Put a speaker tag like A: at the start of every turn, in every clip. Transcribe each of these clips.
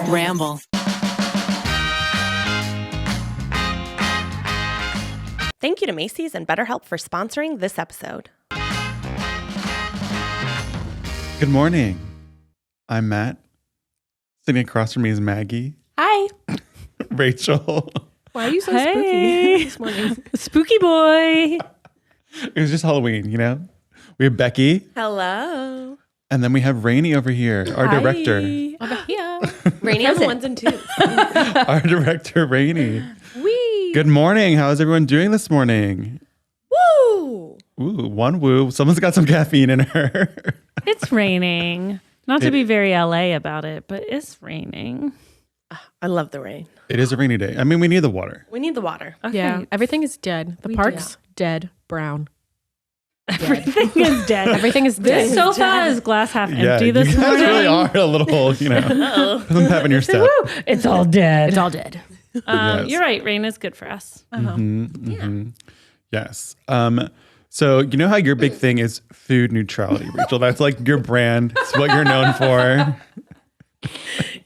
A: Ramble.
B: Thank you to Macy's and BetterHelp for sponsoring this episode.
C: Good morning. I'm Matt. Sitting across from me is Maggie.
D: Hi.
C: Rachel.
D: Why are you so spooky this morning?
E: Spooky boy.
C: It was just Halloween, you know? We have Becky.
B: Hello.
C: And then we have Rainie over here, our director.
D: Yeah.
B: Rainy on the ones and twos.
C: Our director, Rainie.
D: Wee.
C: Good morning. How is everyone doing this morning?
B: Woo!
C: Ooh, one woo. Someone's got some caffeine in her.
E: It's raining. Not to be very LA about it, but it's raining.
B: I love the rain.
C: It is a rainy day. I mean, we need the water.
B: We need the water.
E: Okay.
D: Yeah. Everything is dead. The park's dead. Brown.
E: Everything is dead.
D: Everything is
E: This
D: dead.
E: sofa is glass half empty
C: you
E: this
C: guys
E: morning.
C: really are a little, you know, having your step.
E: Woo, it's all dead.
D: It's all dead.
C: Yes.
E: You're right. Rain is good for us.
C: Yes. So you know how your big thing is food neutrality, Rachel? That's like your brand. It's what you're known for.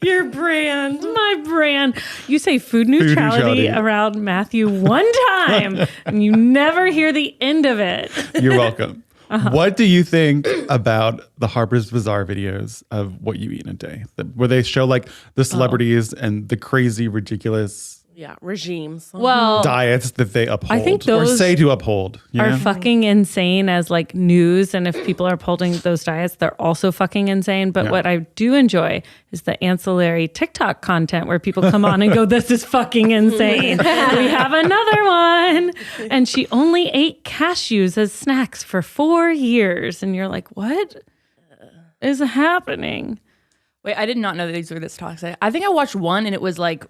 B: Your brand.
E: My brand. You say food neutrality around Matthew one time, and you never hear the end of it.
C: You're welcome. What do you think about the Harper's Bazaar videos of what you eat in a day? Where they show like the celebrities and the crazy, ridiculous
B: Regimes.
E: Well,
C: diets that they uphold
E: I think
C: or
E: those
C: say to uphold. You
E: are
C: know?
E: fucking insane as like news, and if people are upholding those diets, they're also fucking insane. But what I do enjoy is the ancillary TikTok content where people come on and go, "This is fucking insane." We have another one, and she only ate cashews as snacks for 4 years, and you're like, "What is happening?"
F: Wait, I did not know that these were this toxic. I think I watched one and it was like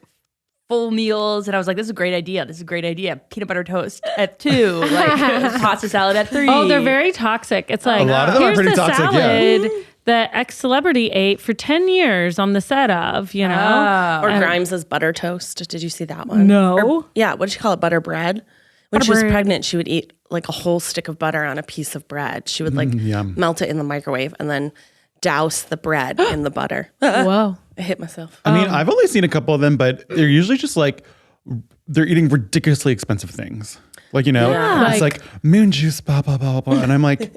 F: full meals, and I was like, "This is a great idea. This is a great idea." Peanut butter toast at 2, like pasta salad at 3.
E: Oh, they're very toxic. It's like,
C: A lot of them are
E: here's
C: pretty
E: the
C: toxic,
E: salad that ex-celebrity ate for 10 years on the set of, you know?
B: Or Grimes' butter toast. Did you see that one?
E: No.
B: Or, what did she call it? Butter bread? When she was pregnant, she would eat like a whole stick of butter on a piece of bread. She would like melt it in the microwave and then douse the bread in the butter.
D: Whoa.
B: I hit myself.
C: I mean, I've only seen a couple of them, but they're usually just like, they're eating ridiculously expensive things. Like, you know, it's like moon juice, blah, blah, blah, blah. And I'm like,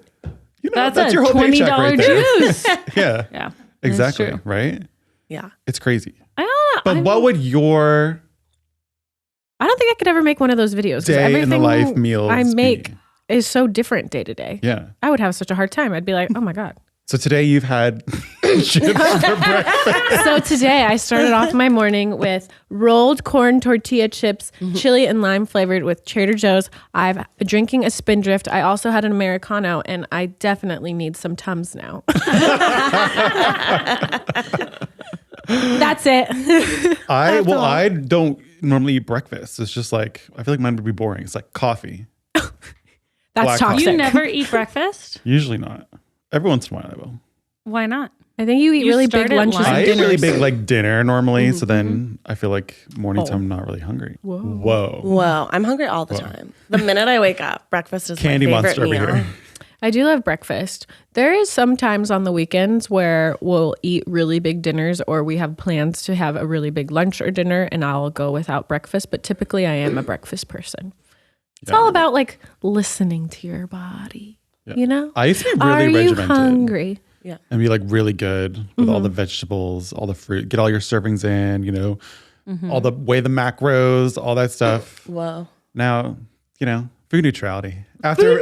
C: you know, that's your whole paycheck right there.
E: juice.
C: Yeah, exactly.
E: true.
C: Right?
B: Yeah.
C: It's crazy.
E: I don't know.
C: But what would your
D: I don't think I could ever make one of those videos. 'Cause
C: day in the
D: everything
C: life meals
D: I make
C: be?
D: is so different day to day.
C: Yeah.
D: I would have such a hard time. I'd be like, oh my God.
C: So today you've had chips for breakfast.
D: So today I started off my morning with rolled corn tortilla chips, chili and lime flavored with Trader Joe's. I'm drinking a Spindrift. I also had an Americano, and I definitely need some Tums now. That's it.
C: I don't normally eat breakfast. It's just like, I feel like mine would be boring. It's like coffee.
D: That's
C: Black
D: toxic.
E: You never eat breakfast?
C: Usually not. Every once in a while I will.
E: Why not?
D: I think you eat really
E: start
D: big
E: at
D: lunches
E: lunch?
D: and
C: I eat
D: dinners.
C: really big like dinner normally, so then I feel like morning time I'm not really hungry. Whoa.
B: Whoa, I'm hungry all the time. The minute I wake up, breakfast is
C: Candy
B: my favorite
C: monster over
B: meal.
C: here.
D: I do love breakfast. There is sometimes on the weekends where we'll eat really big dinners, or we have plans to have a really big lunch or dinner, and I'll go without breakfast. But typically I am a breakfast person. It's all about like listening to your body. You know?
C: I used to be really
D: Are you
C: regimented.
D: hungry?
C: And be like really good with all the vegetables, all the fruit, get all your servings in, you know, all the weigh the macros, all that stuff.
B: Whoa.
C: Now, you know, food neutrality. After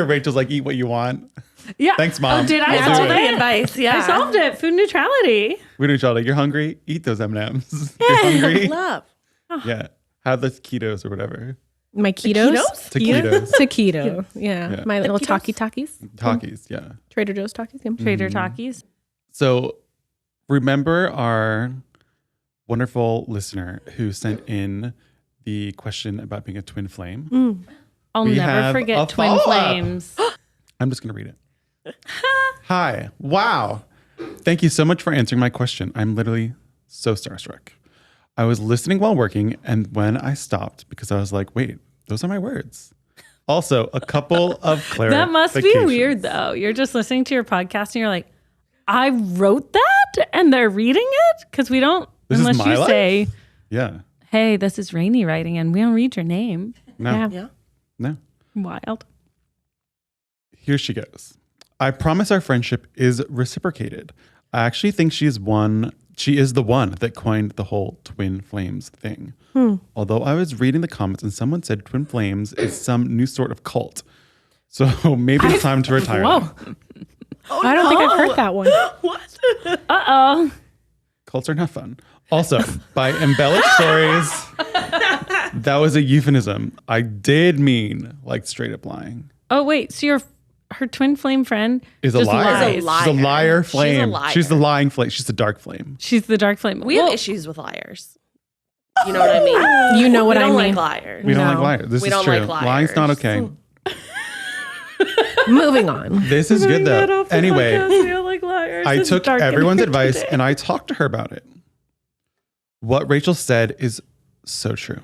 C: Rachel's like, eat what you want.
E: Yeah.
C: Thanks, Mom.
E: Oh, did I
C: We'll do
E: solve
C: it.
E: it?
B: Advice, yeah.
E: I solved it. Food neutrality.
C: Food neutrality. You're hungry? Eat those M&Ms. You're hungry?
B: Love.
C: Yeah. Have the ketos or whatever.
D: My ketos?
C: Taquitos.
D: Taquito. Yeah. My little
B: Taquitos?
D: Takis.
C: Takis, yeah.
D: Trader Joe's Takis. Yeah.
E: Trader Takis.
C: So remember our wonderful listener who sent in the question about being a twin flame?
E: I'll
C: We
E: never
C: have a
E: forget twin
C: follow-up.
E: flames.
C: I'm just going to read it. Hi. Wow. Thank you so much for answering my question. I'm literally so starstruck. I was listening while working, and when I stopped, because I was like, wait, those are my words. Also, a couple of clarifications.
E: That must be weird, though. You're just listening to your podcast and you're like, I wrote that and they're reading it? Because we don't,
C: This is
E: unless
C: my
E: you
C: life?
E: say,
C: Yeah.
E: hey, this is Rainie writing and we don't read your name.
C: No.
B: Yeah.
C: No.
E: Wild.
C: Here she goes. I promise our friendship is reciprocated. I actually think she is the one that coined the whole twin flames thing. Although I was reading the comments and someone said twin flames is some new sort of cult. So maybe it's time to retire.
D: Whoa. I don't think I've heard that one.
E: Uh-oh.
C: Cults are not fun. Also, by embellished stories, that was a euphemism. I did mean like straight up lying.
E: Oh, wait. So her twin flame friend
C: Is a
E: just
C: liar.
E: lies.
C: She's a liar flame.
B: She's a liar.
C: She's the lying flame. She's the dark flame.
E: She's the dark flame.
B: We have issues with liars. You know what I mean?
D: You know what
B: we
D: I
B: don't
D: mean.
B: like liars.
C: We don't
D: No.
C: like liars. This
B: We
C: is
B: don't
C: true.
B: like liars.
C: Lying's not okay.
D: Moving on.
C: This is good though. Anyway,
E: We don't like liars.
C: I
E: It's
C: took
E: dark in
C: everyone's
E: here
C: advice
E: today.
C: and I talked to her about it. What Rachel said is so true.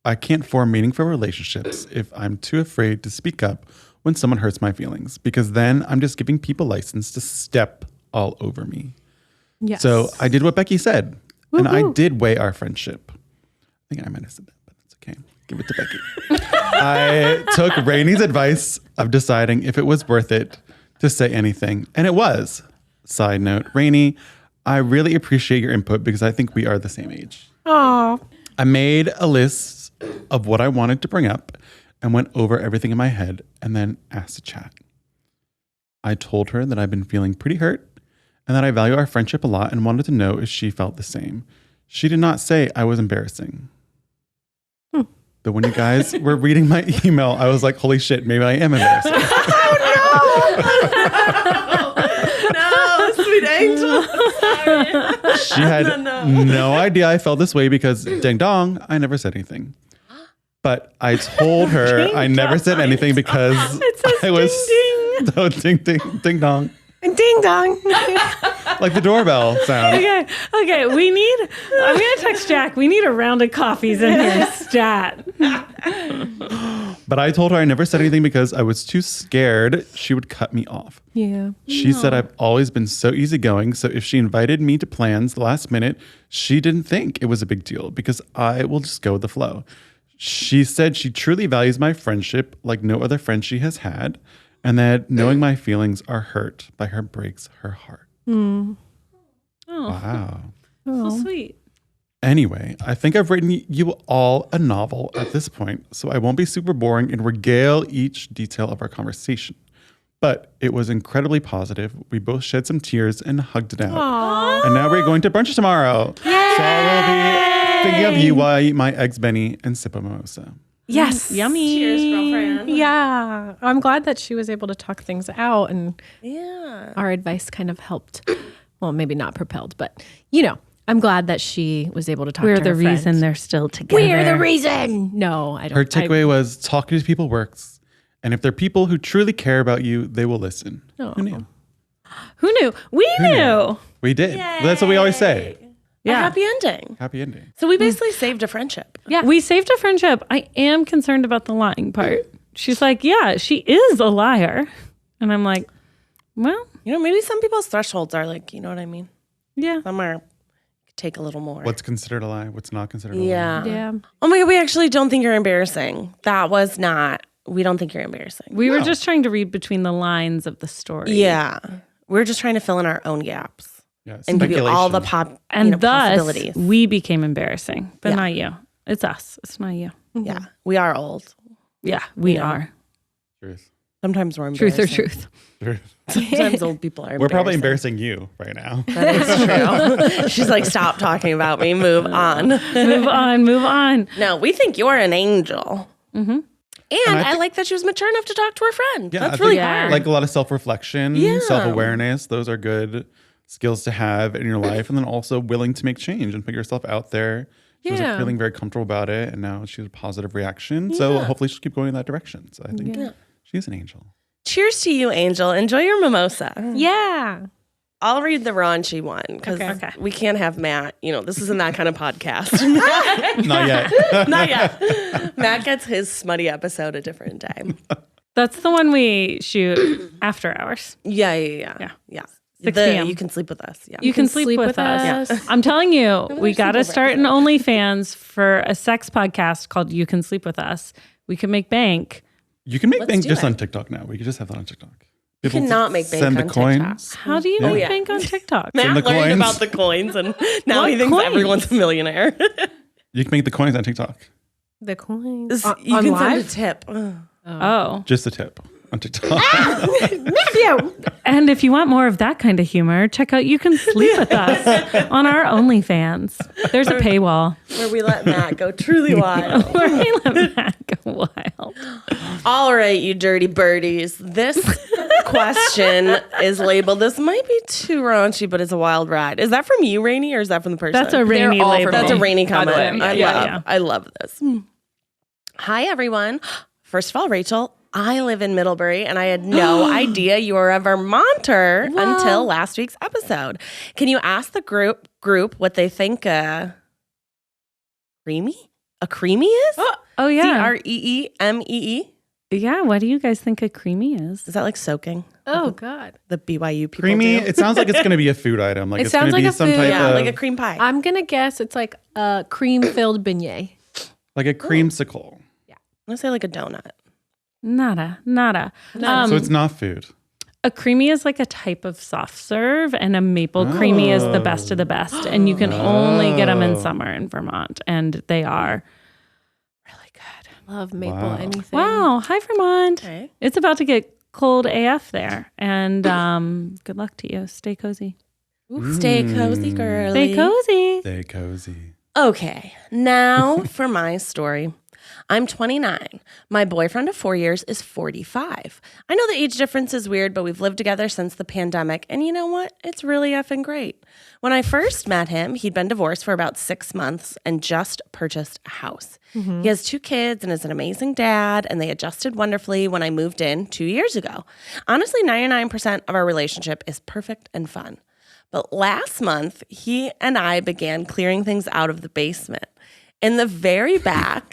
C: I can't form meaningful relationships if I'm too afraid to speak up when someone hurts my feelings, because then I'm just giving people license to step all over me.
D: Yes.
C: So I did what Becky said, and I did weigh our friendship. I think I might have said that, but it's okay. Give it to Becky. I took Rainie's advice of deciding if it was worth it to say anything, and it was. Side note, Rainie, I really appreciate your input because I think we are the same age.
D: Aw.
C: I made a list of what I wanted to bring up and went over everything in my head and then asked to chat. I told her that I've been feeling pretty hurt and that I value our friendship a lot and wanted to know if she felt the same. She did not say I was embarrassing. But when you guys were reading my email, I was like, holy shit, maybe I am embarrassing.
B: No, sweet angel.
C: She had no idea I felt this way because ding dong, I never said anything. But I told her I never said anything because I was so ding ding dong,
D: Ding dong.
C: like the doorbell sound.
E: Okay. I'm going to text Jack. We need a round of coffees in here. Stat.
C: But I told her I never said anything because I was too scared she would cut me off.
D: Yeah.
C: She said I've always been so easygoing, so if she invited me to plans the last minute, she didn't think it was a big deal because I will just go with the flow. She said she truly values my friendship like no other friend she has had, and that knowing my feelings are hurt by her breaks her heart.
E: Oh,
C: Wow.
E: so sweet.
C: Anyway, I think I've written you all a novel at this point, so I won't be super boring and regale each detail of our conversation. But it was incredibly positive. We both shed some tears and hugged it out. And now we're going to brunch tomorrow. So I will be thinking of you while I eat my eggs Benny and sip a mimosa.
D: Yes.
E: Yummy.
B: Cheers, girlfriend.
D: Yeah. I'm glad that she was able to talk things out and
B: Yeah.
D: our advice kind of helped. Well, maybe not propelled, but I'm glad that she was able to talk
E: We're
D: to her
E: the reason
D: friends.
E: they're still together.
D: We're the reason. No, I don't.
C: Her takeaway was talking to people works. And if they're people who truly care about you, they will listen. Who knew?
E: Who knew? We knew.
C: We did. That's what we always say.
B: Yeah. A happy ending.
C: Happy ending.
B: So we basically saved a friendship.
E: Yeah. We saved a friendship. I am concerned about the lying part. She's like, yeah, she is a liar. And I'm like, well,
B: Maybe some people's thresholds are like, you know what I mean?
E: yeah.
B: Some are take a little more.
C: What's considered a lie? What's not considered a lie?
B: Yeah.
D: Yeah.
B: Oh my God, we actually don't think you're embarrassing. We don't think you're embarrassing.
E: We were just trying to read between the lines of the story.
B: Yeah. We're just trying to fill in our own gaps
C: Yeah,
B: and give you all the
C: speculation.
E: And thus,
B: possibilities.
E: we became embarrassing, but
B: Yeah.
E: not you. It's us. It's not you.
B: Yeah. We are old.
E: Yeah, we
B: Yeah.
E: are.
C: Truth.
B: Sometimes we're
E: Truth
B: embarrassing.
E: or truth.
C: Truth.
B: Sometimes old people are
C: We're probably embarrassing you right now.
B: That is true. She's like, stop talking about me. Move on.
E: Move on. Move on.
B: No, we think you're an angel.
E: Mm-hmm.
B: And
C: I
B: I like that she was mature enough to talk to her friend.
C: Yeah,
B: That's
C: I
B: really
C: think,
B: hard.
C: like a lot of self-reflection,
B: Yeah.
C: self-awareness. Those are good skills to have in your life. And then also willing to make change and put yourself out there. She was
D: Yeah.
C: feeling very comfortable about it. And now she's a positive reaction. So hopefully she'll keep going in that direction. So I think she's an angel.
B: Cheers to you, Angel. Enjoy your mimosa.
D: Yeah.
B: I'll read the raunchy one because
D: Okay.
B: we can't have Matt. This isn't that kind of podcast.
C: Not yet.
B: Not yet. Matt gets his smutty episode a different day.
E: That's the one we shoot after hours.
B: Yeah.
E: 6 p.m.
B: You Can Sleep With Us. Yeah.
E: You can sleep with us.
D: Yeah.
E: I'm telling you, we got to
B: sleepover
E: start an OnlyFans for a sex podcast called You Can Sleep With Us. We can make bank.
C: You can make bank
B: do
C: just
B: it.
C: on TikTok now. We could just have that on TikTok.
B: You
C: People
B: cannot make bank
C: send
B: on
C: the coins.
B: TikTok.
E: How do you make bank on TikTok?
B: Matt
C: the
B: learned
C: coins.
B: about the coins, and now
E: What
B: he thinks
E: coins?
B: everyone's a millionaire.
C: You can make the coins on TikTok.
D: The coins.
B: You
D: on
B: can
D: live?
B: send a tip.
E: Oh.
C: Just a tip on TikTok.
E: And if you want more of that kind of humor, check out You Can Sleep With Us on our OnlyFans. There's a paywall
B: Where we let Matt go truly wild.
E: where we let Matt go wild.
B: All right, you dirty birdies. This question is labeled, this might be too raunchy, but it's a wild ride. Is that from you, Rainie, or is that from the person?
E: That's a Rainie
F: all
E: label.
F: from
B: That's a
F: me.
B: Rainie
F: By the way.
B: comment.
E: Yeah.
B: I love this. Hi, everyone. First of all, Rachel, I live in Middlebury, and I had no idea you were a Vermonter until last week's episode. Can you ask the group what they think a creamy is?
E: Oh, yeah.
B: CREEMEE?
E: Yeah. What do you guys think a creamy is?
B: Is that like soaking?
D: Oh, God.
B: The BYU people
C: Creamy.
B: do?
C: It sounds like it's going to be a food item. Like
D: It
C: it's going
D: sounds
C: to be
D: like a
C: some
D: food.
C: type
B: Yeah,
C: of
B: like a cream pie.
D: I'm going to guess it's like a cream-filled beignet.
C: like a creamsicle.
B: I'm going to say like a donut.
E: Nada.
C: So it's not food.
E: A creamy is like a type of soft serve, and a maple creamy is the best of the best. And you can only get them in summer in Vermont, and they are really good.
D: Love maple
C: Wow.
D: anything.
E: Wow. Hi, Vermont.
B: Okay.
E: It's about to get cold AF there. And good luck to you. Stay cozy.
B: Stay cozy, girly.
E: Stay cozy.
C: Stay cozy.
B: Okay, now for my story. I'm 29. My boyfriend of 4 years is 45. I know the age difference is weird, but we've lived together since the pandemic. And you know what? It's really effing great. When I first met him, he'd been divorced for about 6 months and just purchased a house. He has 2 kids and is an amazing dad, and they adjusted wonderfully when I moved in 2 years ago. Honestly, 99% of our relationship is perfect and fun. But last month, he and I began clearing things out of the basement. In the very back...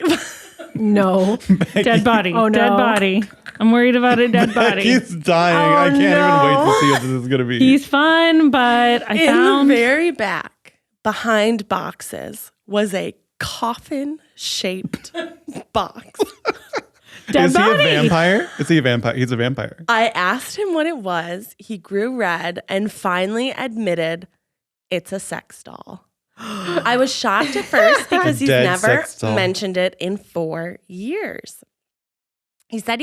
D: No.
E: Dead body.
D: Oh, no.
E: Dead body. I'm worried about a dead body.
C: He's dying. I can't even wait to see what this is going to be.
E: He's fun, but I
B: In
E: found
B: the very back, behind boxes, was a coffin-shaped box.
E: dead
C: Is he
E: body.
C: a vampire? Is he a vampire? He's a vampire.
B: I asked him what it was. He grew red and finally admitted it's a sex doll. I was shocked at first because he's
C: Dead
B: never
C: sex doll.
B: mentioned it in 4 years. He said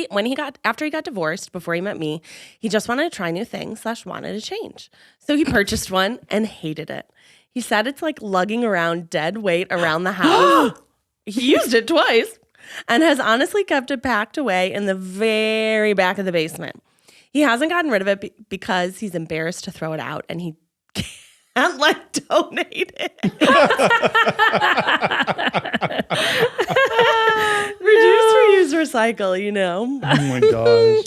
B: after he got divorced, before he met me, he just wanted to try new things / wanted to change. So he purchased one and hated it. He said it's like lugging around dead weight around the house. He used it twice and has honestly kept it packed away in the very back of the basement. He hasn't gotten rid of it because he's embarrassed to throw it out, and he can't donate it. Reduce, reuse, recycle, you know.
C: Oh my gosh.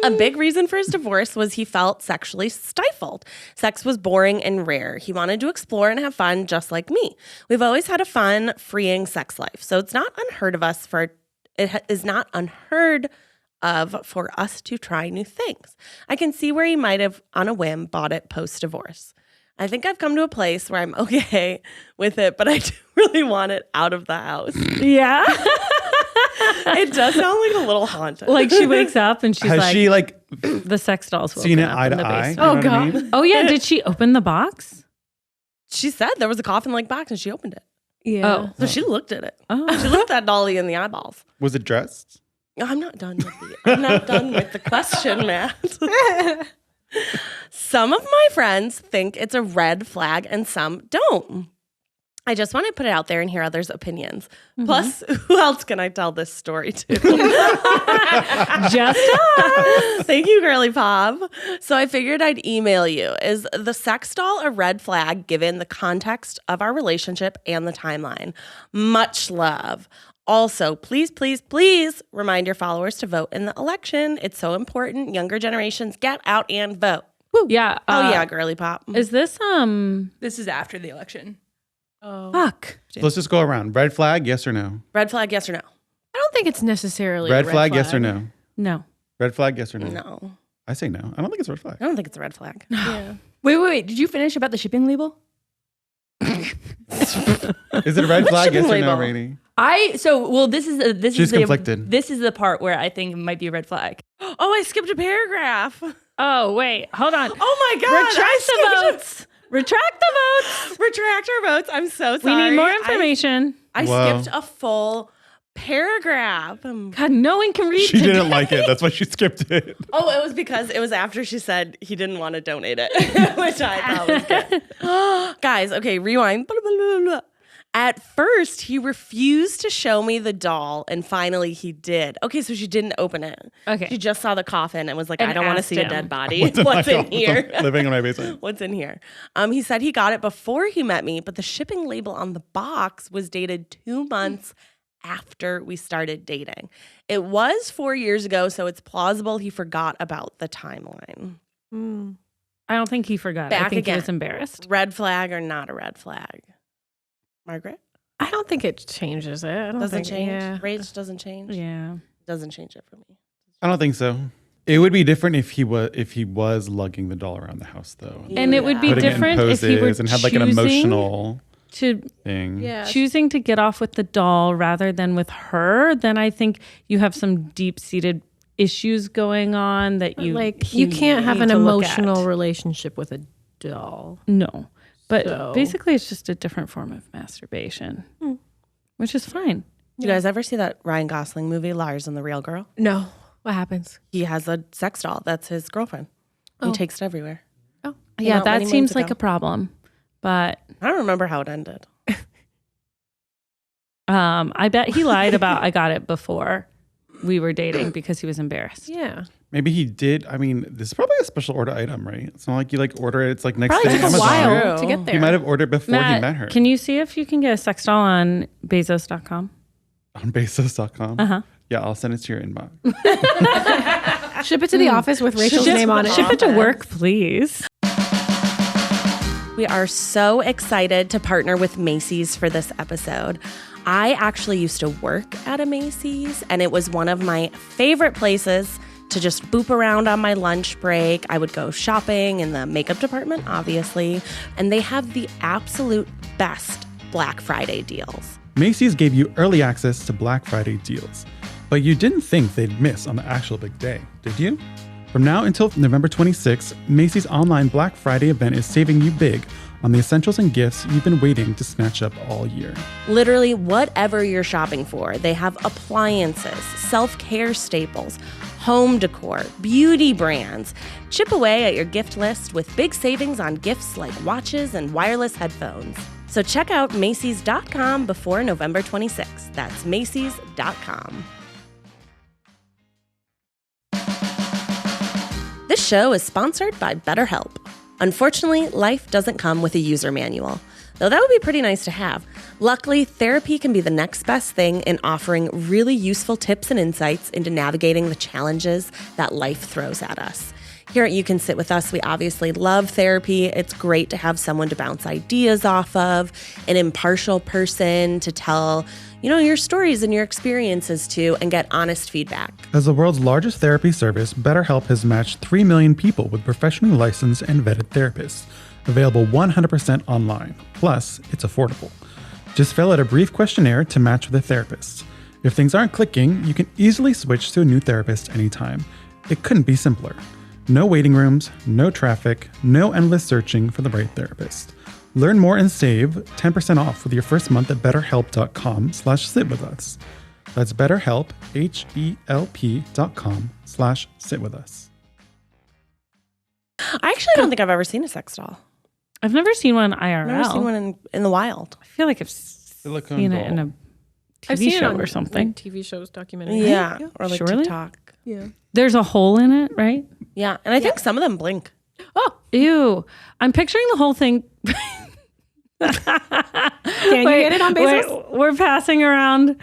B: A big reason for his divorce was he felt sexually stifled. Sex was boring and rare. He wanted to explore and have fun just like me. We've always had a fun, freeing sex life, so it's not unheard of for us to try new things. I can see where he might have, on a whim, bought it post-divorce. I think I've come to a place where I'm okay with it, but I do really want it out of the house.
E: Yeah.
B: It does sound like a little haunted.
E: Like she wakes up and she's
C: Has
E: like,
C: she like
E: the sex doll's
C: seen
E: woken
C: it
E: up
C: eye
E: in
C: to
E: the
C: eye?
E: basement.
C: You know
D: Oh,
C: what I
D: God.
C: mean?
E: Oh yeah, did she open the box?
B: She said there was a coffin-like box and she opened it.
D: Yeah.
E: Oh.
B: So she looked at it.
E: Oh.
B: She looked at Dolly in the eyeballs.
C: Was it dressed?
B: I'm not done with the question, Matt. Some of my friends think it's a red flag and some don't. I just want to put it out there and hear others' opinions. Plus, who else can I tell this story to?
E: Just us.
B: Thank you, Girly Pop. So I figured I'd email you. Is the sex doll a red flag given the context of our relationship and the timeline? Much love. Also, please, please, please remind your followers to vote in the election. It's so important. Younger generations get out and vote.
E: Yeah.
B: Oh yeah, Girly Pop.
E: Is this
F: This is after the election.
E: fuck?
C: Let's just go around. Red flag, yes or no?
B: Red flag, yes or no?
D: I don't think it's necessarily
C: Red
D: a
C: flag, yes or no?
E: No.
C: Red flag, yes or no?
B: No.
C: I say no. I don't think it's a red flag.
B: I don't think it's a red flag. Yeah.
F: Wait. Did you finish about the shipping label?
C: Is it a red flag? Yes or no,
B: label?
C: Rainie?
B: She's
C: conflicted.
F: This is the part where I think it might be a red flag.
B: Oh, I skipped a paragraph.
E: Oh, wait. Hold on.
B: Oh my God.
E: Retract the votes. Retract the votes.
B: Retract our votes. I'm so sorry.
E: We need more information.
B: I
C: Whoa.
B: skipped a full paragraph.
E: God, no one can read
C: She
E: today.
C: didn't like it. That's why she skipped it.
B: Oh, it was because it was after she said he didn't want to donate it, which I thought was good. Guys, okay, rewind. Blah, blah, blah, blah. At first, he refused to show me the doll, and finally he did. Okay, so she didn't open it.
E: Okay.
B: She just saw the coffin and was like,
E: And
B: I don't want to
E: asked
B: see a
E: him.
B: dead body. What's in here?
C: Living in my basement.
B: What's in here? He said he got it before he met me, but the shipping label on the box was dated 2 months after we started dating. It was 4 years ago, so it's plausible he forgot about the timeline.
E: I don't think he forgot. I
B: Back
E: think
B: again.
E: he was embarrassed.
B: Red flag or not a red flag? Margaret?
D: I don't think it changes it. I don't
B: Doesn't
D: think,
B: change?
D: Yeah.
B: Rage doesn't change?
E: Yeah.
B: Doesn't change it for me.
C: I don't think so. It would be different if he was lugging the doll around the house, though.
E: And it would be
C: Putting it in
E: different if he were
C: poses and had like an
E: choosing
C: emotional
E: to
C: thing.
D: Yeah.
E: choosing to get off with the doll rather than with her. Then I think you have some deep-seated issues going on that you
D: Like you can't have
E: need
D: an
E: to look at.
D: emotional relationship with a doll.
E: No. But
D: So-
E: basically, it's just a different form of masturbation, which is fine.
B: Did you guys ever see that Ryan Gosling movie, Lars and the Real Girl?
D: No. What happens?
B: He has a sex doll. That's his girlfriend. He takes it everywhere.
D: Oh.
B: Came
E: Yeah,
B: out
E: that
B: many
E: seems
B: moons
E: like
B: ago.
E: a problem. But
B: I don't remember how it ended.
E: I bet he lied about I got it before we were dating because he was embarrassed.
D: Yeah.
C: Maybe he did. I mean, this is probably a special order item, right? It's not like you like order it. It's like next
D: Probably
C: day
D: took a
C: Amazon.
D: while
B: True.
D: to get there.
C: He might have ordered before he met her.
E: Can you see if you can get a sex doll on Bezos.com?
C: On Bezos.com.
E: Uh-huh.
C: Yeah, I'll send it to your inbox.
D: Ship it to the office with Rachel's name on it.
E: Ship it to work, please.
B: We are so excited to partner with Macy's for this episode. I actually used to work at a Macy's, and it was one of my favorite places to just boop around on my lunch break. I would go shopping in the makeup department, obviously, and they have the absolute best Black Friday deals.
C: Macy's gave you early access to Black Friday deals, but you didn't think they'd miss on the actual big day, did you? From now until November 26th, Macy's online Black Friday event is saving you big on the essentials and gifts you've been waiting to snatch up all year.
B: Literally, whatever you're shopping for, they have appliances, self-care staples, home decor, beauty brands. Chip away at your gift list with big savings on gifts like watches and wireless headphones. So check out Macy's.com before November 26th. That's Macy's.com. This show is sponsored by BetterHelp. Unfortunately, life doesn't come with a user manual, though that would be pretty nice to have. Luckily, therapy can be the next best thing in offering really useful tips and insights into navigating the challenges that life throws at us. Here at You Can Sit With Us, we obviously love therapy. It's great to have someone to bounce ideas off of, an impartial person to tell, your stories and your experiences to, and get honest feedback.
C: As the world's largest therapy service, BetterHelp has matched 3 million people with professionally licensed and vetted therapists. Available 100% online. Plus, it's affordable. Just fill out a brief questionnaire to match with a therapist. If things aren't clicking, you can easily switch to a new therapist anytime. It couldn't be simpler. No waiting rooms, no traffic, no endless searching for the right therapist. Learn more and save 10% off with your first month at betterhelp.com/sitwithus. That's BetterHelp, HELP.com/sitwithus.
B: I actually don't think I've ever seen a sex doll.
E: I've never seen one IRL.
B: I've never seen one in the wild.
E: I feel like I've
C: Silicone
E: seen
C: doll.
E: it in a
D: I've
E: TV
D: seen
E: show
D: it on
E: or something.
D: TV shows, documentary.
B: Yeah, or like
E: Surely?
B: TikTok.
D: Yeah.
E: There's a hole in it, right?
B: Yeah, and I think some of them blink.
D: Oh,
E: Ew. I'm picturing the whole thing.
D: can you get it on Bezos?
E: We're passing around.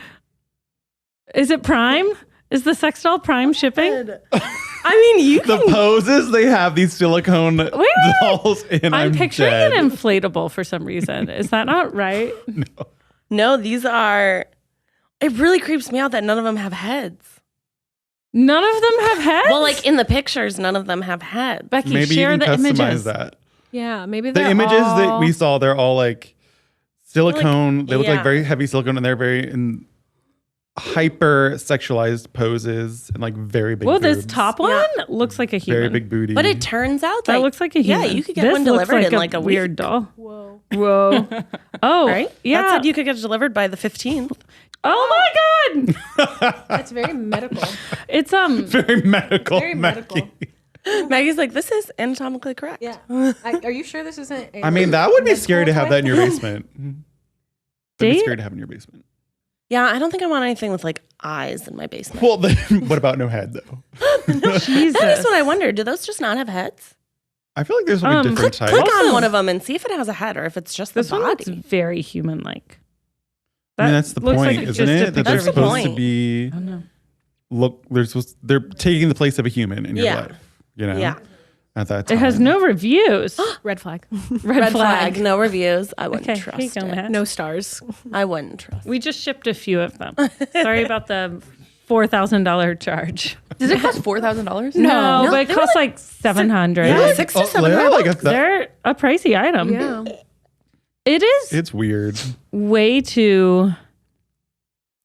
E: Is it Prime? Is the sex doll Prime shipping?
B: I mean, you
C: The
B: can.
C: poses they have these silicone dolls in.
E: I'm picturing
C: dead.
E: an inflatable for some reason. Is that not right?
B: No, these are. It really creeps me out that none of them have heads.
E: None of them have heads?
B: Well, like in the pictures, none of them have heads.
E: Becky,
C: Maybe you
E: share
C: can
E: the
C: customize
E: images.
C: that.
D: Yeah, maybe
C: The
D: they're
C: images that
D: all-
C: we saw, they're all like silicone. They look like
B: yeah.
C: very heavy silicone, and they're very in hyper sexualized poses and like very big.
E: Well, this
C: boobs,
E: top one looks like a human.
C: very big booty.
B: But it turns out
E: That looks like a human.
B: Yeah, you could get
E: This
B: one
E: looks
B: delivered in like a
E: weird
B: week.
E: doll.
D: Whoa.
E: Whoa. Oh,
B: Right?
E: yeah.
B: That said you could get it delivered by the 15th.
E: Oh my God.
D: That's very medical.
E: It's
C: very medical.
D: Very medical.
C: Maggie.
B: Maggie's like, this is anatomically correct.
D: Yeah. Are you sure this isn't?
C: I mean, that would be scary to have that in your basement. That'd be
E: Date?
C: scary to have in your basement.
B: Yeah, I don't think I want anything with like eyes in my basement.
C: Well, then, what about no head though?
E: Jesus.
B: That is what I wonder. Do those just not have heads?
C: I feel like there's so many different types.
B: Click on
E: Also-
B: one of them and see if it has a head or if it's just the
E: This one looks
B: body.
E: very human-like.
C: I mean, that's the
E: looks
C: point,
E: like
C: isn't
E: just a
C: it? That they're
E: picture of a
C: supposed
B: human.
C: to be.
E: I don't know.
C: Look, they're taking the place of a human in your
B: Yeah.
C: life. You know.
B: Yeah.
C: At that
E: It
C: time.
E: has no reviews.
D: Red flag.
E: Red flag.
B: No reviews. I wouldn't
E: Okay, here you
B: trust
E: go,
B: it.
E: Matt.
D: No stars.
B: I wouldn't trust
E: We just shipped a few of them. Sorry about the $4,000 charge.
F: Does it cost $4,000?
E: No, but it
B: they were
E: costs like $700.
B: Yeah, 6 to 700
C: like a
E: They're a pricey item.
D: Yeah.
E: It is
C: It's weird.
E: way too.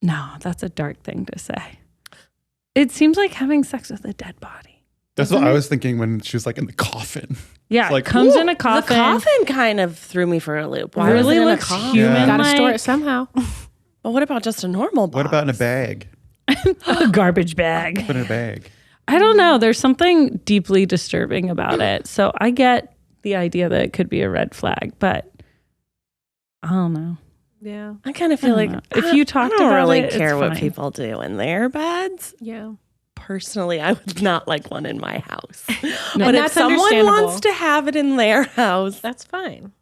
E: No, that's a dark thing to say. It seems like having sex with a dead body.
C: That's what I was thinking when she was like in the coffin.
E: Yeah,
C: It's like,
E: it comes
C: ooh,
E: in a
B: The
E: coffin.
B: coffin kind of threw me for a loop. Why
E: Really
B: was it in a
E: looks
B: coffin?
E: human.
C: Yeah.
D: Gotta store
E: like-
D: it somehow.
B: But what about just a normal box?
C: What about in a bag?
E: A garbage bag.
C: Put in a bag.
E: I don't know. There's something deeply disturbing about it. So I get the idea that it could be a red flag, but I don't know.
D: Yeah.
B: I kind of feel
E: I
B: like
E: don't know. If you talked
B: I don't
E: about
B: really
E: it, it's
B: care what
E: fine.
B: people do in their beds.
D: Yeah.
B: Personally, I would not like one in my house.
D: And
B: But if
D: that's
B: someone
D: understandable.
B: wants to have it in their house,
D: That's fine.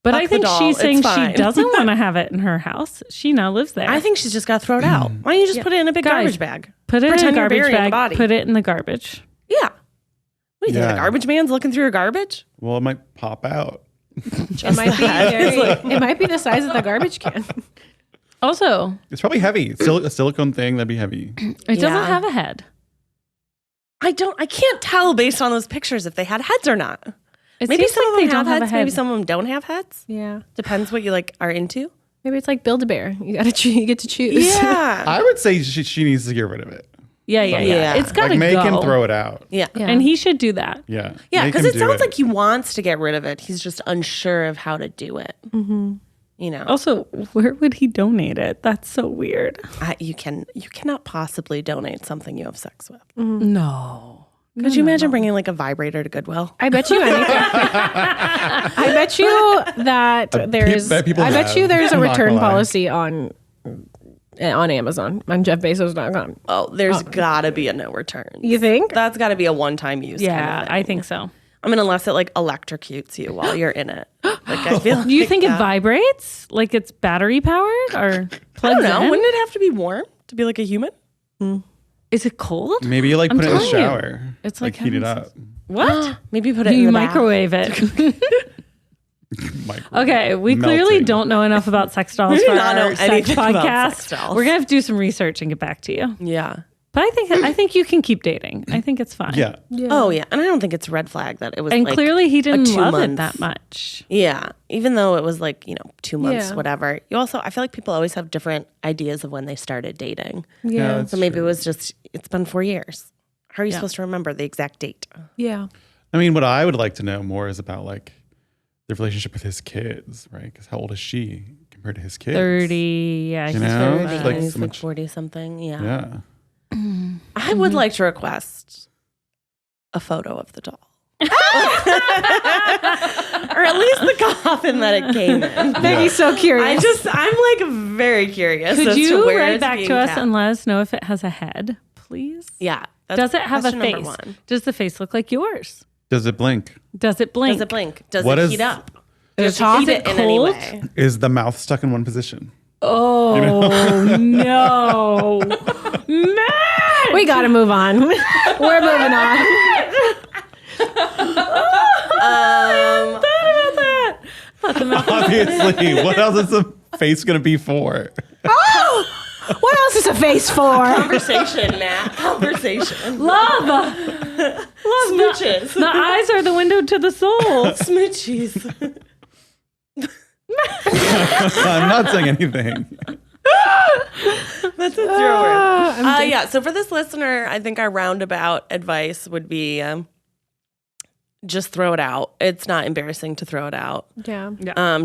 E: But
B: Fuck
E: I
B: the
E: think
B: doll,
E: she's
B: it's
E: saying she
B: fine.
E: doesn't want to have it in her house. She now lives there.
B: I think she's just got to throw it out. Why don't you just put it in a big
E: Guys,
B: garbage bag?
E: put it in a
B: pretend you're
E: garbage
B: burying the
E: bag.
B: body.
E: Put it in the garbage.
B: Yeah. What do you think?
C: Yeah.
B: The garbage man's looking through your garbage?
C: Well, it might pop out.
D: It might be it might be the size of the garbage can.
E: Also,
C: It's probably heavy. A silicone thing, that'd be heavy.
E: it doesn't
B: Yeah.
E: have a head.
B: I can't tell based on those pictures if they had heads or not.
E: It
B: Maybe
E: seems
B: some
E: like
B: of
E: they
B: them have
E: don't have
B: heads,
E: a head.
B: maybe some of them don't have heads.
D: Yeah.
B: Depends what you like are into.
D: Maybe it's like Build-A-Bear. You gotta you get to choose.
B: Yeah.
C: I would say she needs to get rid of it.
E: Yeah.
B: Yeah.
E: It's got to
C: Like, make
E: go.
C: him throw it out.
B: Yeah.
D: Yeah.
E: And he should do that.
C: Yeah.
B: Yeah,
C: Make
B: because
C: him
B: it
C: do
B: sounds like he wants to get rid of it. He's just unsure of how to do it. Mm-hmm. You know,
E: Also, where would he donate it? That's so weird.
B: you cannot possibly donate something you have sex with.
E: No.
B: Could you imagine bringing like a vibrator to Goodwill?
D: I bet you anything. I bet you that there's.
C: bet people
D: I bet
C: have.
D: you there's a
C: I'm not
D: return
C: gonna lie.
D: policy on Amazon on JeffBezos.com.
B: Oh, there's gotta be a no return.
D: You think?
B: That's gotta be a one-time use.
E: Yeah,
B: kind of thing.
E: I think so.
B: I mean, unless it like electrocutes you while you're in it. Like I feel.
E: Do you
B: like
E: think it
B: that-
E: vibrates? Like it's battery powered or
B: I
E: plugs
B: don't know.
E: in?
B: Wouldn't it have to be warm to be like a human?
E: Is it cold?
C: Maybe you like
E: I'm
C: put it in the
E: telling you.
C: shower.
E: It's
C: like
E: like
C: heat it
E: having
C: up.
E: What?
B: Maybe put it in
E: You
B: the bath.
E: microwave it.
C: Microwave.
E: Okay, we clearly
C: Melting.
E: don't know enough about sex dolls
B: We do
E: for
B: not know
E: our sex
B: anything about
E: podcast.
B: sex dolls.
E: We're gonna have to do some research and get back to you.
B: Yeah.
E: But I think you can keep dating. I think it's fine.
C: Yeah.
B: Oh yeah, and I don't think it's a red flag that it was.
E: And
B: like,
E: clearly he didn't
B: 2
E: love it
B: months.
E: that much.
B: Yeah, even though it was like 2 months,
D: Yeah.
B: whatever. You also, I feel like people always have different ideas of when they started dating.
C: Yeah,
D: Yeah.
C: that's
B: So maybe
C: true.
B: it was just it's been 4 years. How are you
E: Yeah.
B: supposed to remember the exact date?
D: Yeah.
C: I mean, what I would like to know more is about like the relationship with his kids, right? Because how old is she compared to his kids?
E: 30, yeah.
C: You
E: he's
C: know?
E: 35.
C: It's like
B: He's
C: so
B: like
C: much-
B: 40 something. Yeah.
C: Yeah.
B: I would like to request a photo of the doll. or at least the coffin that it came in.
D: Maggie's so curious.
B: I'm like very curious.
E: Could
B: as to
E: you
B: where
E: write
B: it's
E: back
B: being
E: to us
B: kept.
E: and let us know if it has a head, please?
B: Yeah. that's
E: Does it have a
B: question
E: face?
B: number 1.
E: Does the face look like yours?
C: Does it blink?
E: Does it blink?
B: Does it blink? Does
C: What
B: it
C: is-
B: heat up?
D: Does
B: Does it heat
E: it
B: it in any
E: cold?
B: way?
C: Is the mouth stuck in one position?
E: Oh no, man!
D: we gotta move on. We're moving on.
C: Obviously. What else is the face going to be for?
D: What else is a face for?
B: Conversation, Matt. Conversation.
E: Love. Love.
B: Smooches.
E: The eyes are the window to the soul.
B: Smoochies.
C: I'm not saying anything.
B: That's a 0 word. Yeah. So for this listener, I think our roundabout advice would be just throw it out. It's not embarrassing to throw it out.
D: Yeah.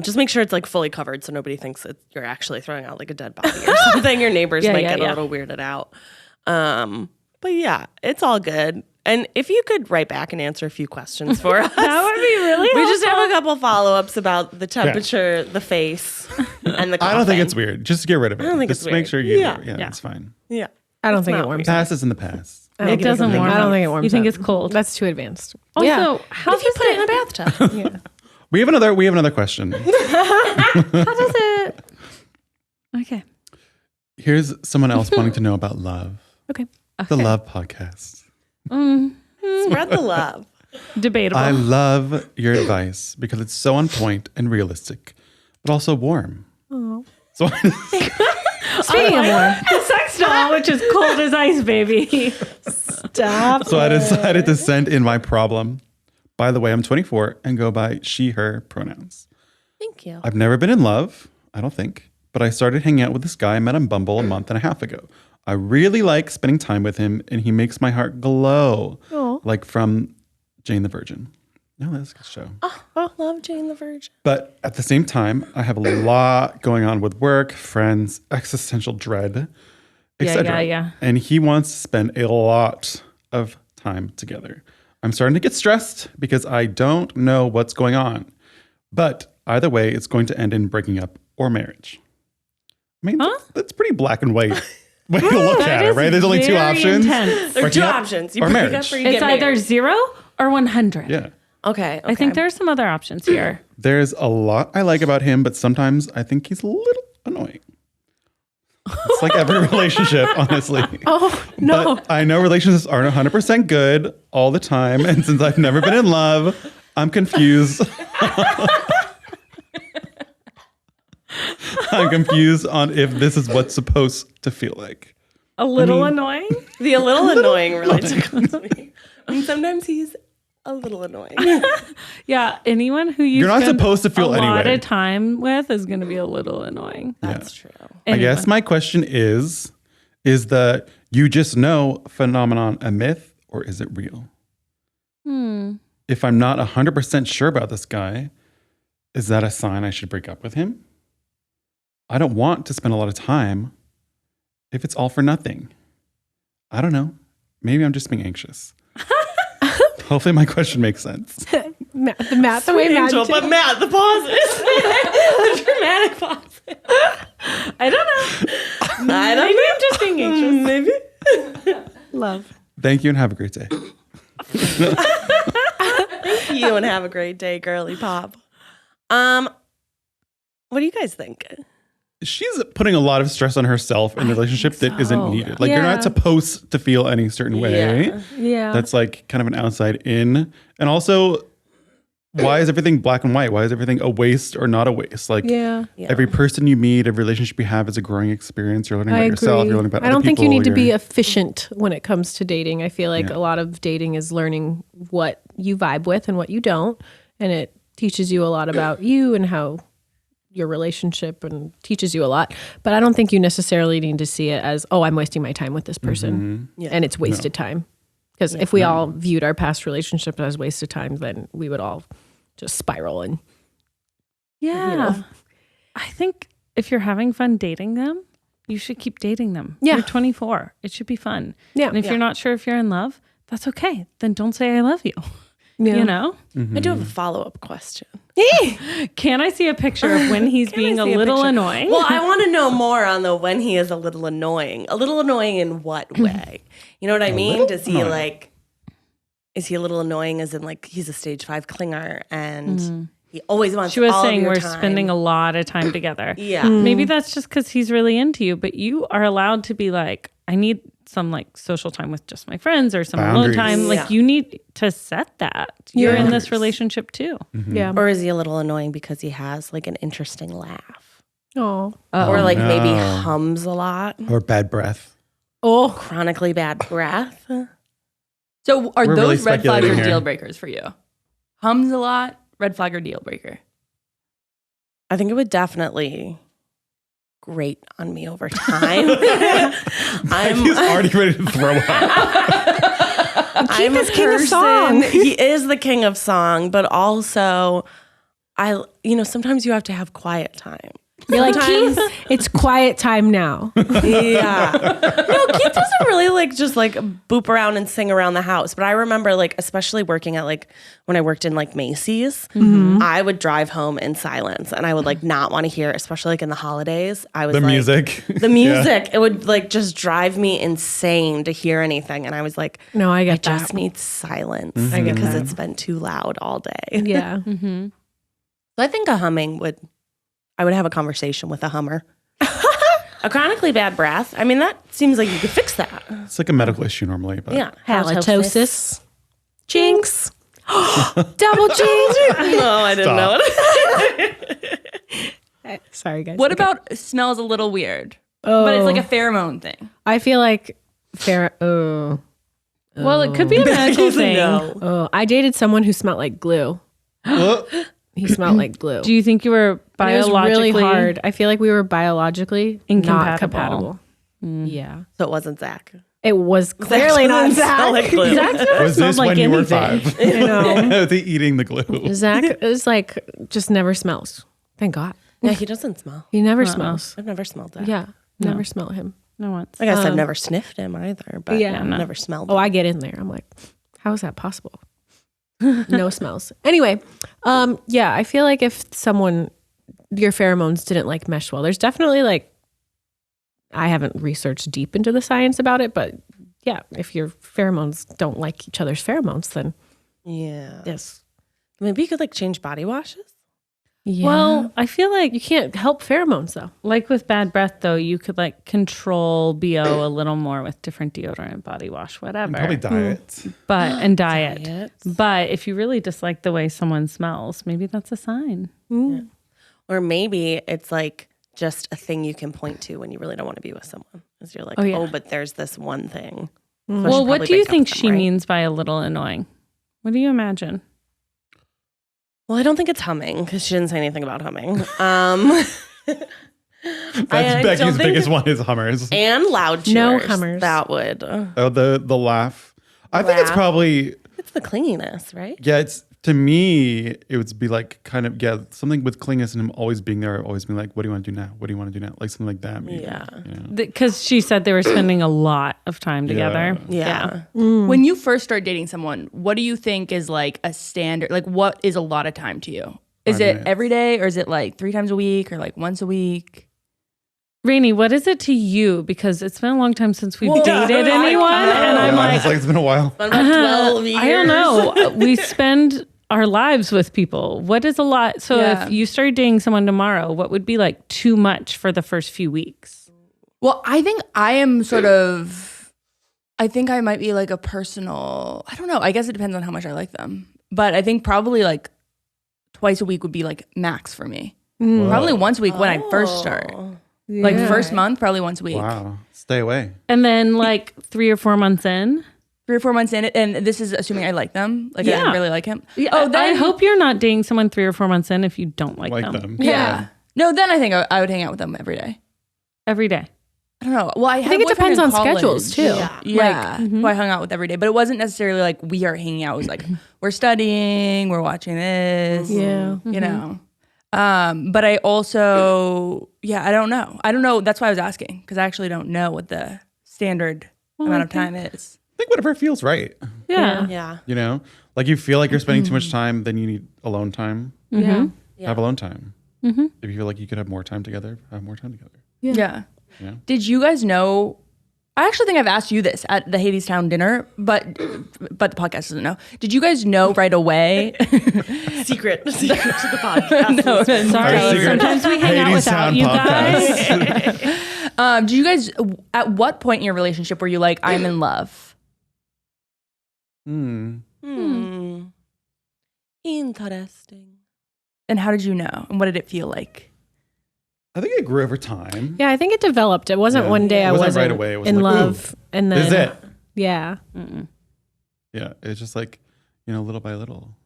B: Just make sure it's like fully covered so nobody thinks that you're actually throwing out like a dead body or something. Your neighbors might get a little weirded out. But yeah, it's all good. And if you could write back and answer a few questions for us.
E: That would be really
B: We
E: helpful.
B: just have a couple follow-ups about the temperature, the face, and the coughing.
C: I don't think it's weird. Just get rid of it.
B: I don't think
C: just
B: it's
C: make
B: weird.
C: sure you
B: Yeah.
C: it's fine.
B: Yeah.
D: I don't think
B: not
D: it warms.
C: Past is in the past.
E: It doesn't warm.
D: I don't think it warms.
E: You think
D: up.
E: it's cold.
D: That's too advanced.
E: Also,
D: yeah.
E: how
B: If you
E: does
B: put it in a bathtub.
D: Yeah.
C: We have another question.
E: How does it? Okay.
C: Here's someone else wanting to know about love.
D: Okay.
C: The Love Podcast.
B: Spread the love.
E: Debatable.
C: I love your advice because it's so on point and realistic, but also warm.
D: Oh.
C: So
D: Speaking of warm,
E: the sex doll, which is cold as ice, baby.
D: stop.
C: I decided to send in my problem. By the way, I'm 24 and go by she, her pronouns.
B: Thank you.
C: I've never been in love, I don't think, but I started hanging out with this guy I met on Bumble a month and a half ago. I really like spending time with him, and he makes my heart glow, like from Jane the Virgin. No, that's a good show.
B: Oh, love Jane the Virgin.
C: But at the same time, I have a lot going on with work, friends, existential dread, etc.
E: Yeah.
C: And he wants to spend a lot of time together. I'm starting to get stressed because I don't know what's going on. But either way, it's going to end in breaking up or marriage. I mean, that's pretty black and white way to look at it, right? There's only two options.
E: Intense.
B: There are two
C: Breaking up
B: options. You
C: or
B: break
C: marriage.
B: up or you
E: It's
B: get
E: either
B: married.
E: 0 or 100.
C: Yeah.
B: Okay.
E: I think there's some other options here.
C: There's a lot I like about him, but sometimes I think he's a little annoying. It's like every relationship, honestly.
D: Oh, no.
C: But I know relationships aren't 100% good all the time. And since I've never been in love, I'm confused. I'm confused on if this is what's supposed to feel like.
E: A little annoying.
B: The a little annoying really tickles me. And sometimes he's a little annoying.
E: Yeah, anyone who
C: You're not
E: spend
C: supposed to feel
E: a lot
C: anyway.
E: of time with is going to be a little annoying.
B: That's true.
C: I guess my question is the you just know phenomenon a myth or is it real? If I'm not 100% sure about this guy, is that a sign I should break up with him? I don't want to spend a lot of time if it's all for nothing. I don't know. Maybe I'm just being anxious. Hopefully my question makes sense.
D: The way Matt
B: Angel,
D: did-
B: but Matt, the pauses. The dramatic pauses.
E: I don't know.
B: I don't
E: Maybe
B: know.
E: I'm just being anxious.
B: Maybe.
D: love.
C: Thank you and have a great day.
B: You and have a great day, girly pop. What do you guys think?
C: She's putting a lot of stress on herself in a relationship that isn't needed. Like you're
D: Yeah.
C: not supposed to feel any certain way.
B: Yeah.
D: Yeah.
C: That's like kind of an outside in. And also, why is everything black and white? Why is everything a waste or not a waste? Like
D: yeah.
C: every person you meet, every relationship you have is a growing experience. You're learning
D: I
C: about
D: agree.
C: yourself. You're learning about
D: I
C: other
D: don't think you
C: people,
D: need to be
C: you're-
D: efficient when it comes to dating. I feel like
C: Yeah.
D: a lot of dating is learning what you vibe with and what you don't. And it teaches you a lot about you and how your relationship and teaches you a lot. But I don't think you necessarily need to see it as, oh, I'm wasting my time with this person and it's wasted time. Because if we all viewed our past relationships as wasted time, then we would all just spiral and
E: Yeah. I think if you're having fun dating them, you should keep dating them.
D: Yeah.
E: You're 24. It should be fun.
D: Yeah.
E: And if you're not sure if you're in love, that's okay. Then don't say I love you.
D: Yeah.
E: You know?
B: I do have a follow-up question.
E: Can I see a picture of when he's being a
B: see a
E: little
B: picture?
E: annoying?
B: Well, I want to know more on the when he is a little annoying. A little annoying in what way? You know what I mean? Does he is he a little annoying as in like he's a stage 5 clinger and he always wants
E: She was
B: all of
E: saying
B: your
E: we're
B: time.
E: spending a lot of time together.
B: Yeah.
E: Maybe that's just because he's really into you, but you are allowed to be like, I need some like social time with just my friends or some alone
C: Boundaries.
E: time. Like
B: Yeah.
E: you need to set that. You're in this
C: Boundaries.
E: relationship too.
D: Yeah.
B: Or is he a little annoying because he has like an interesting laugh?
D: Oh.
B: or like maybe
C: no.
B: hums a lot,
C: Or bad breath.
D: Oh.
B: chronically bad breath.
F: So are
C: We're
F: those
C: really
F: red flags
C: speculating
F: or
C: here.
F: deal breakers for you? Hums a lot, red flag or deal breaker?
B: I think it would definitely grate on me over time.
C: He's already ready to throw up.
B: I'm
D: is
B: a
D: king of
B: person-
D: song.
B: He is the king of song, but also sometimes you have to have quiet time.
D: You're like, Keith, it's quiet time now.
B: Yeah. No, Keith doesn't really just boop around and sing around the house. But I remember especially working at when I worked in Macy's, I would drive home in silence and I would not want to hear, especially in the holidays. I was
C: The music.
B: The music. It would just drive me insane to hear anything. And I was like,
D: No, I
B: I
D: get
B: just
D: that.
B: need silence
D: I get
B: because
D: that.
B: it's been too loud all day.
D: Yeah.
E: Mm-hmm.
B: So I think I would have a conversation with a hummer. A chronically bad breath. I mean, that seems like you could fix that.
C: It's like a medical issue normally. But
B: Yeah.
D: Halitosis. Jinx. Double jinx.
B: No, I didn't know it.
D: Sorry, guys.
F: What about smells a little weird?
D: Oh,
F: But it's like a pheromone thing.
D: I feel like oh,
E: Well, it could be a medical thing.
D: oh, I dated someone who smelled like glue. He smelled like glue.
E: Do you think you were
D: And it was
E: biologically
D: really hard. I feel like we were biologically not
E: Incompatible.
D: compatible. Yeah.
B: So it wasn't Zach.
D: It was clearly not Zach.
B: Like glue.
E: Zach never
C: was
E: smelled
C: this
E: like
C: when you were
E: anything.
C: 5?
D: You know.
C: Was he eating the glue?
D: Zach is just never smells. Thank God.
B: Yeah, he doesn't smell.
D: He never smells.
B: I've never smelled that.
D: Yeah. Never smell him.
E: No once.
B: I guess I've never sniffed him either, but
D: Yeah.
B: I've never smelled
D: Oh,
B: him.
D: I get in there. I'm like, how is that possible? No smells. Anyway, yeah, I feel like if your pheromones didn't mesh well, there's definitely I haven't researched deep into the science about it, but yeah, if your pheromones don't like each other's pheromones, then
B: Yeah.
D: yes.
B: Maybe you could change body washes.
D: Yeah.
E: Well, I feel like
D: you can't help pheromones though.
E: like with bad breath though, you could control BO a little more with different deodorant, body wash, whatever.
C: Probably diet.
E: And diet.
B: Diet.
E: But if you really dislike the way someone smells, maybe that's a sign.
B: Or maybe it's just a thing you can point to when you really don't want to be with someone. Because you're like,
E: Oh, yeah.
B: oh, but there's this one thing. So I
E: Well,
B: should
E: what
B: probably
E: do you
B: break up
E: think
B: with
E: she
B: them, right?
E: means by a little annoying? What do you imagine?
B: Well, I don't think it's humming because she didn't say anything about humming.
C: That's
B: I don't
C: Becky's
B: think-
C: biggest one is hummers.
B: And loud cheers.
D: No hummers.
B: That would.
C: Oh, the laugh. I think it's
B: Laugh.
C: probably
B: It's the clinginess, right?
C: it's to me it would be something with clinginess and him always being there, always being like, what do you want to do now? What do you want to do now? Like something like that. Maybe.
B: Yeah.
E: Because she said they were spending a lot of time together.
B: Yeah.
F: When you first start dating someone, what do you think is a standard? What is a lot of time to you? Is
C: 5
F: it
C: minutes.
F: every day or is it 3 times a week or once a week?
E: Rainie, what is it to you? Because it's been a long time since we've dated anyone. And I'm
C: Yeah, it's been a while.
B: About 12 years.
E: I don't know. We spend our lives with people. What is a lot? So
F: Yeah.
E: if you started dating someone tomorrow, what would be too much for the first few weeks?
F: Well, I think I am I think I might be a personal, I don't know. I guess it depends on how much I like them. But I think probably twice a week would be max for me. Probably once a week when I first start. First month, probably once a week.
C: Wow. Stay away.
E: And then 3 or 4 months in?
F: 3 or 4 months in it, and this is assuming I like them. I
E: Yeah.
F: really like him.
E: Oh, I hope you're not dating someone 3 or 4 months in if you don't like them.
F: Yeah. No, then I think I would hang out with them every day.
E: Every day.
F: I don't know. Well, I
D: think it depends on schedules, too.
F: Yeah. Who I hung out with every day. But it wasn't necessarily we are hanging out. It was we're studying, we're watching this.
D: Yeah.
F: You know. But I also, I don't know. I don't know. That's why I was asking, because I actually don't know what the standard amount of time is.
C: I think whatever feels right.
E: Yeah.
B: Yeah.
C: You know, you feel like you're spending too much time, then you need alone time.
D: Yeah.
C: Have alone time. If you feel like you could have more time together, have more time together.
F: Yeah.
C: Yeah.
F: Did you guys know? I actually think I've asked you this at the Hadestown dinner, but the podcast doesn't know. Did you guys know right away?
B: Secret to the podcast.
F: No,
E: Sorry.
C: Our secret
E: Sometimes we hang out without
C: Hadestown
E: you guys.
C: podcast.
F: Do you guys? At what point in your relationship were you I'm in love?
B: Interesting.
F: And how did you know? And what did it feel like?
C: I think it grew over time.
D: Yeah, I think it developed. It wasn't one day
C: It
D: I
C: wasn't
D: wasn't
C: right away. It wasn't
D: in
C: like,
D: love. And then
C: This is it.
D: Yeah.
C: Yeah, it's just like, little by little.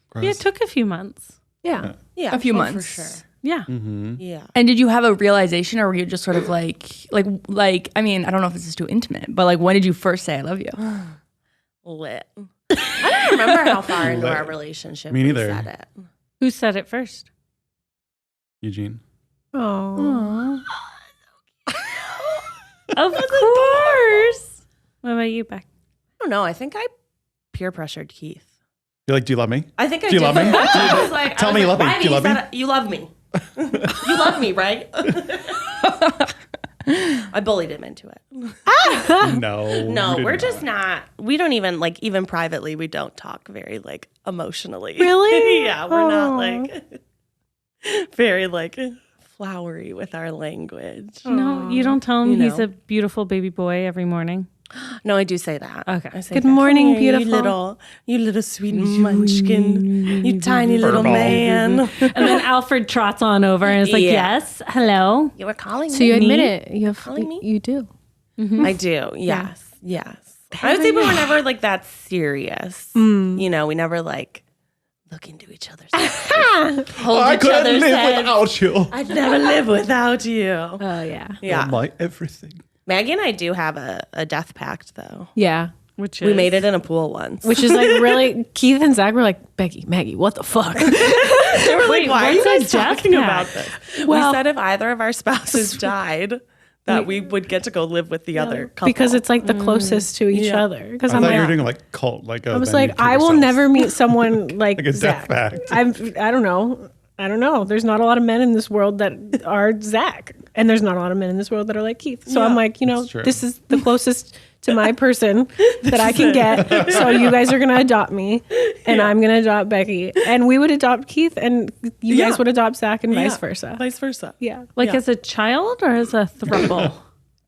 C: Gross.
E: Yeah, it took a few months.
D: Yeah.
B: Yeah.
F: A few months.
B: For sure.
E: Yeah.
B: Yeah.
F: And did you have a realization, or were you just sort of like, I mean, I don't know if this is too intimate, but like, when did you first say I love you?
B: Lit. I don't remember how far into our relationship
C: Me neither.
B: we said it.
E: Who said it first?
C: Eugene.
D: Oh.
E: Of course. What about you, Beck?
B: I don't know. I think I peer pressured Keith.
C: You're like, do you love me?
B: I think I
C: Do you
B: did.
C: love me?
B: I was like,
C: Tell me you love me.
B: why?
C: Do you love me?
B: You love me. You love me, right? I bullied him into it.
C: No.
B: No,
C: you did
B: we're just not. We don't even like, even privately, we don't talk very like emotionally.
D: Really?
B: Yeah, we're not like very like flowery with our language.
E: No, you don't tell him
B: You
E: he's
B: know.
E: a beautiful baby boy every morning.
B: No, I do say that.
E: Okay.
B: I say,
D: Good
B: "Come
D: morning,
B: here,
D: beautiful."
B: You little sweet munchkin. You tiny little
C: Furball.
B: man.
E: And then Alfred trots on over and is like,
B: Yeah.
E: yes, hello.
B: You were calling
D: So
B: me.
D: you admit it.
B: Calling me?
D: You do.
B: I do. Yes. Yes. I would say we were never like that serious. You know, we never like look into each other's eyes. Hold
C: I
B: each
C: couldn't
B: other's
C: live
B: hands.
C: without you.
B: I'd never live without you.
D: Oh, yeah.
B: Yeah.
C: You're my everything.
B: Maggie and I do have a death pact though.
D: Yeah.
E: Which
B: We made it in a pool once.
D: Which is like really, Keith and Zach were like, Becky, Maggie, what the fuck?
B: they were
E: Wait,
B: like, why are you
E: what's a
B: guys
E: death
B: talking about
E: pact?
B: this?
D: Well-
B: we said if either of our spouses died, that we would get to go live with the other couple.
D: Because it's like the closest to each
B: Yeah.
D: other. Because
C: I
D: I'm
C: thought you were
D: like,
C: doing like cult, like
D: I was like, I will never meet someone like,
C: Like a death
D: Zach.
C: pact.
D: I don't know. I don't know. There's not a lot of men in this world that are Zach, and there's not a lot of men in this world that are like Keith. So I'm like,
C: That's true.
D: this is the closest to my person that I can get. So you guys are gonna adopt me, and I'm gonna adopt Becky, and we would adopt Keith, and you guys would adopt Zach, and vice versa.
B: Vice versa.
D: Yeah,
E: Like as a child or as a throuple?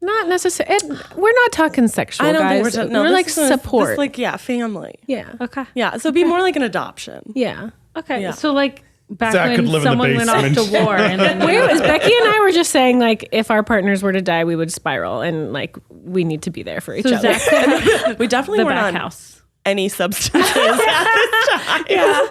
D: not necessarily. We're not talking sexual,
B: I don't
D: guys.
B: think we're
D: we're
B: this
D: like
B: is a-
D: support.
B: This like family.
D: yeah,
E: Okay.
B: Yeah, so it'd be more like an adoption.
D: yeah.
E: Okay.
B: Yeah.
E: So like back
C: Zach could
E: when
C: live in the
E: someone went off to
C: basement.
E: war and then
D: Wait, was Becky and I were just saying like if our partners were to die, we would spiral, and like we need to be there for each
E: so
D: other.
E: Zach could have
B: We definitely
E: the
B: weren't
E: back
B: on
E: house.
B: any substances at this time. Yeah.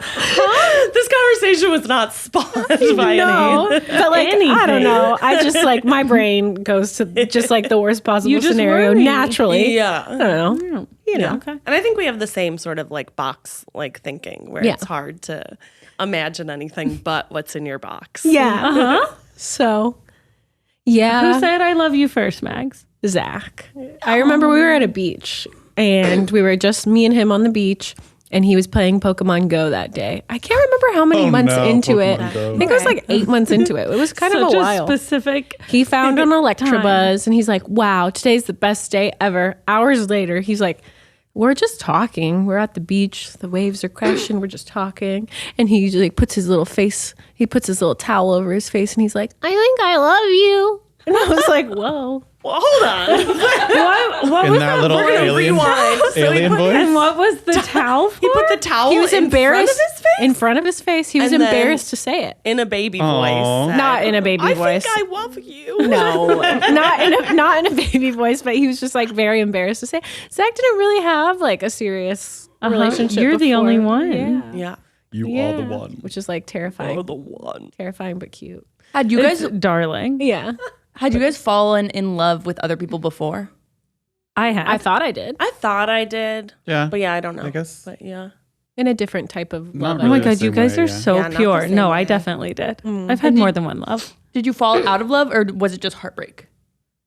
B: This conversation was not spawned by
D: No,
B: any.
D: but like I don't
E: Anything.
D: know. I just like my brain goes to just like the worst possible
E: You just
D: scenario
E: worry.
D: naturally.
B: Yeah.
D: I don't know. You know.
E: Okay.
B: And I think we have the same sort of like box like thinking where
D: Yeah.
B: it's hard to imagine anything but what's in your box.
D: Yeah.
E: Uh-huh.
D: So, yeah.
E: Who said I love you first, Mags?
D: Zach. I remember we were at a beach and we were just me and him on the beach, and he was playing Pokemon Go that day. I can't remember how many months into it.
C: Pokemon Go.
D: I think it was like 8 months into it. It was kind of
E: Such
D: a while.
E: specific.
D: He found an Electabuzz and he's like, wow, today's the best day ever. Hours later, he's like, we're just talking. We're at the beach. The waves are crashing. We're just talking. And he like puts his little towel over his face and he's like, I think I love you. And I was like, whoa.
B: Well, hold on.
E: What
C: In
E: was
C: that
E: that?
C: little alien,
B: rewind.
C: alien voice.
E: And what was the towel for?
B: He put the towel
D: He was
B: in
D: embarrassed
B: front of his face
D: in front of his face. He was
B: And then-
D: embarrassed to say it.
B: in a baby
C: Aw.
B: voice. said,
D: Not in a baby
B: I
D: voice.
B: think I love you.
D: No, not in a baby voice, but he was just like very embarrassed to say. Zach didn't really have like a serious relationship.
E: You're the
D: before.
E: only one.
D: Yeah.
B: Yeah.
C: You are the one.
D: Which is like terrifying.
B: Oh, the one.
D: Terrifying but cute.
F: Had you
E: It's
F: guys
E: darling.
D: Yeah.
F: had you guys fallen in love with other people before?
E: I had.
D: I thought I did.
B: I thought I did.
C: Yeah.
B: But yeah, I don't know.
C: I guess.
B: But yeah.
D: In a different type of
C: Not
D: love.
E: Oh my
C: really the
E: god, you
C: same
E: guys
C: way,
E: are
C: yeah.
E: so
B: Yeah, not the
E: pure.
B: same
E: No, I
B: way.
E: definitely did. I've had more than one love.
F: Did you fall out of love, or was it just heartbreak?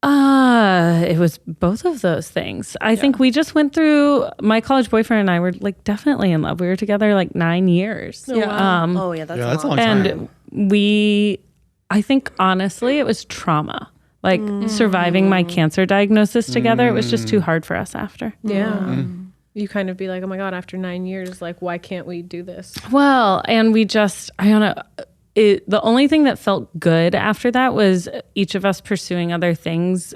E: It was both of those things. I think we just went through, my college boyfriend and I were like definitely in love. We were together like 9 years.
F: Yeah.
B: Oh, yeah. That's,
C: Yeah, that's a long
E: And
C: time.
E: I think honestly, it was trauma. Like surviving my cancer diagnosis together, it was just too hard for us after.
D: Yeah. You kind of be like, oh my God, after 9 years, like, why can't we do this?
E: Well, and we just, I don't know. The only thing that felt good after that was each of us pursuing other things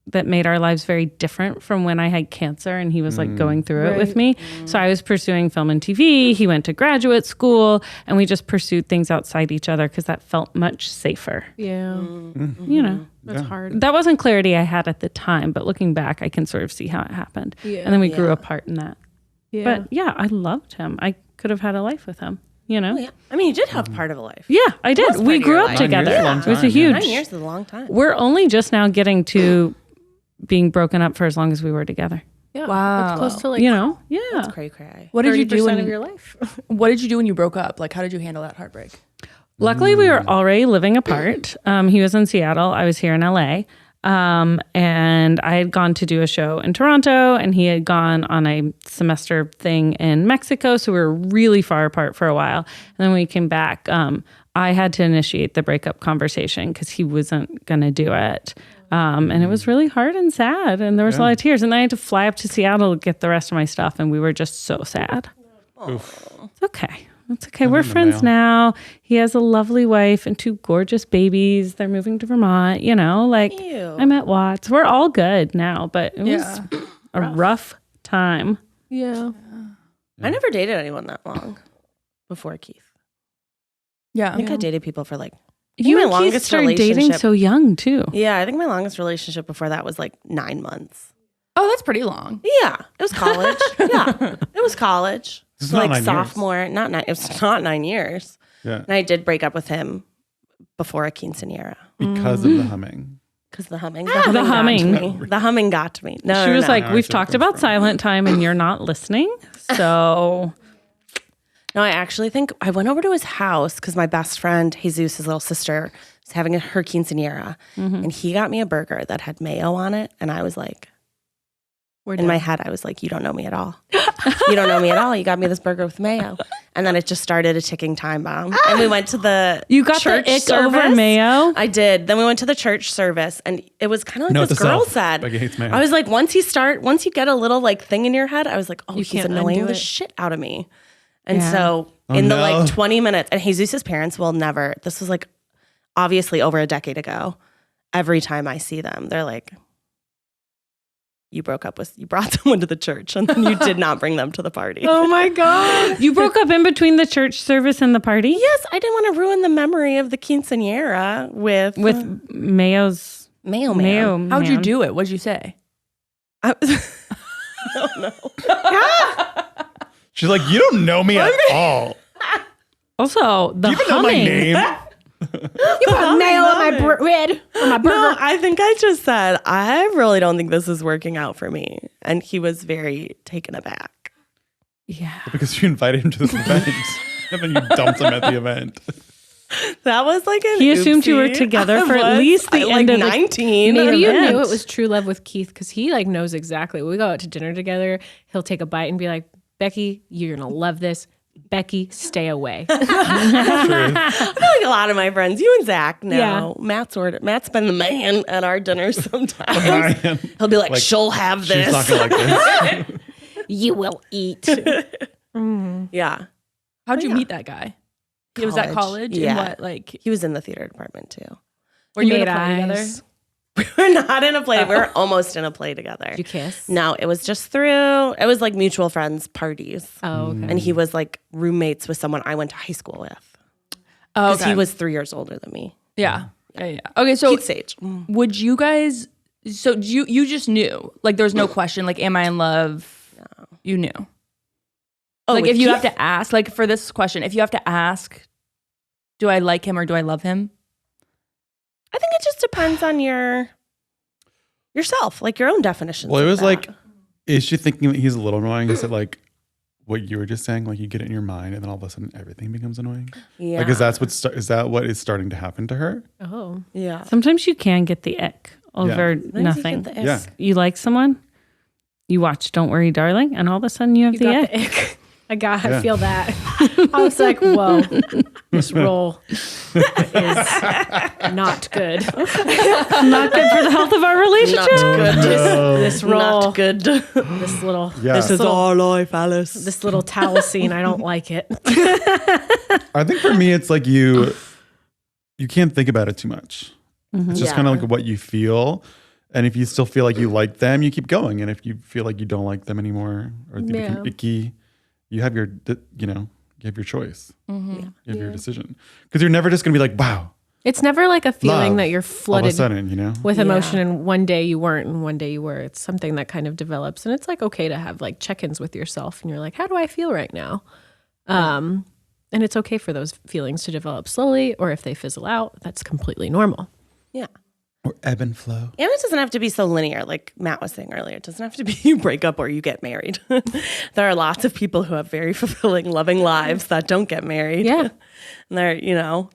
E: that made our lives very different from when I had cancer and he was like going through it with me. So I was pursuing film and TV. He went to graduate school and we just pursued things outside each other because that felt much safer.
D: Yeah.
E: You know,
D: That's hard.
E: that wasn't clarity I had at the time, but looking back, I can sort of see how it happened.
D: Yeah.
E: And then we grew apart in that.
D: Yeah.
E: But yeah, I loved him. I could have had a life with him, you know?
B: Oh, yeah. I mean, you did have part of a life.
E: Yeah, I did.
B: Most
E: We
B: part of
E: grew
B: your
E: up
B: life.
C: 9 years
E: together.
C: is a long
E: It was a
C: time,
E: huge.
B: 9 years is a long time.
E: We're only just now getting to being broken up for as long as we were together.
D: Yeah.
F: Wow.
D: It's close to like
E: You know? Yeah.
B: That's cray-cray.
F: What did you do
D: 30%
F: when
D: of your life.
F: What did you do when you broke up? Like, how did you handle that heartbreak?
E: Luckily, we were already living apart. He was in Seattle. I was here in LA. And I had gone to do a show in Toronto and he had gone on a semester thing in Mexico. So we were really far apart for a while. And then when we came back, I had to initiate the breakup conversation because he wasn't going to do it. And it was really hard and sad. And there was a lot of tears. And I had to fly up to Seattle to get the rest of my stuff. And we were just so sad. It's okay. It's okay. We're
C: in the
E: friends
C: mail.
E: now. He has a lovely wife and 2 gorgeous babies. They're moving to Vermont, you know, like
B: Ew.
E: I met Watts. We're all good now, but it was
F: Yeah.
E: a rough time.
D: Yeah.
B: I never dated anyone that long before Keith.
F: Yeah.
B: I think I dated people for like,
E: You
B: my
E: and Keith
B: longest
E: started dating
B: relationship-
E: so young too.
B: yeah, I think my longest relationship before that was like 9 months.
F: Oh, that's pretty long.
B: Yeah, it was college. Yeah, it was college.
C: It's
B: So
C: not
B: like
C: 9 years.
B: sophomore, not 9. It was not 9 years.
C: Yeah.
B: And I did break up with him before a quinceanera
C: Because of the humming.
B: because the humming.
E: The humming.
B: got to me. The humming got to me. No,
E: She was
B: no.
E: like,
C: I
E: we've
C: see where
E: talked
C: it comes
E: about
C: from.
E: silent time and you're not listening. So
B: No, I actually think I went over to his house because my best friend, Jesus, his little sister, was having her quinceanera. And he got me a burger that had mayo on it. And I was like, in my head, I was like, you don't know me at all. You don't know me at all. You got me this burger with mayo. And then it just started a ticking time bomb. And we went to the
E: you got
B: church
E: the ick
B: service.
E: over mayo.
B: I did. Then we went to the church service and it was kind of like
C: Note
B: this
C: to
B: girl
C: self,
B: said.
C: Becky hates mayo.
B: I was like, once you get a little like thing in your head, I was like, oh, he's
D: can't
B: annoying
D: undo
B: the
D: it.
B: shit out of me. And
E: Yeah.
B: so
C: Oh,
B: in the
C: no.
B: like 20 minutes, and Jesus' parents will never, this was like obviously over a decade ago. Every time I see them, they're like, you brought someone to the church and then you did not bring them to the party.
E: Oh my God. You broke up in between the church service and the party?
B: Yes, I didn't want to ruin the memory of the quinceanera with
E: Mayo's
B: mayo.
E: mayo.
B: Man.
F: How'd you
E: man.
F: do it? What'd you say?
B: I don't know.
C: She's like, you don't know me at all.
E: Also, the
C: You even know my
E: humming.
C: name.
D: You put mayo on my bread on my burger.
B: No, I think I just said, I really don't think this is working out for me. And he was very taken aback.
E: Yeah.
C: Because you invited him to this event. And then you dumped him at the event.
B: That was like an
E: He assumed you were
B: oopsie.
E: together
B: I
E: for at
B: was,
E: least the
B: like
E: end of the
B: 19.
D: Maybe you
E: event.
D: knew it was true love with Keith because he like knows exactly. When we go out to dinner together, he'll take a bite and be like, Becky, you're gonna love this. Becky, stay away.
B: I feel like a lot of my friends, you and Zach know.
D: Yeah.
B: Matt's been the man at our dinners sometimes.
C: Ryan.
B: He'll be like,
C: Like,
B: she'll have
C: She's
B: this.
C: not going to like this.
D: You will eat.
B: Yeah.
F: How'd you meet that guy? It was at college?
B: Yeah.
F: And what, like,
B: He was in the theater department too.
F: were you in a
D: Made
F: play together?
D: eyes.
B: We were not in a play. We were almost in a play together.
D: Did you kiss?
B: No, it was just it was like mutual friends parties.
D: Oh, okay.
B: And he was like roommates with someone I went to high school with.
F: Oh,
B: Because he was 3 years older than me.
F: Yeah. Okay, so
B: Keith Sage.
F: would you guys, so you just knew, like there was no question, like, am I in love? No. You knew.
B: Oh,
F: Like
B: with
F: if you
B: Keith?
F: have to ask, like for this question, if you have to ask, do I like him or do I love him?
B: I think it just depends on yourself, like your own definitions.
C: Well, it
B: of
C: was
B: that.
C: like, is she thinking that he's a little annoying? Is it like what you were just saying? Like you get it in your mind and then all of a sudden everything becomes annoying?
B: yeah.
C: Like, is that what is starting to happen to her?
D: Oh.
B: Yeah.
E: Sometimes you can get the ick over
B: Sometimes you
E: nothing.
B: get the
C: Yeah.
B: ick.
E: You like someone, you watch Don't Worry, Darling, and all of a sudden you have
D: You
E: the
D: got
E: ick.
D: the ick. I
C: Yeah.
D: feel that. I was like, whoa, this role is not good.
E: Not good for the health of our relationship.
B: Not good.
D: This role,
B: Not good.
D: this little,
C: Yeah.
B: This is our life, Alice.
D: this little towel scene. I don't like it.
C: I think for me, it's like you can't think about it too much. It's just
B: Yeah.
C: kind of like what you feel. And if you still feel like you like them, you keep going. And if you feel like you don't like them anymore or they become icky, you have your, you have your choice. You have your decision. Because you're never just going to be like, wow.
D: It's never like a feeling
C: love,
D: that you're flooded
C: all of a sudden,
D: with emotion and one day you weren't and one day you were. It's something that kind of develops. And it's like okay to have like check-ins with yourself and you're like, how do I feel right now? And it's okay for those feelings to develop slowly, or if they fizzle out, that's completely normal.
B: Yeah.
C: Or ebb and flow.
B: And it doesn't have to be so linear, like Matt was saying earlier. It doesn't have to be you break up or you get married. There are lots of people who have very fulfilling, loving lives that don't get married.
D: Yeah.
B: And they're,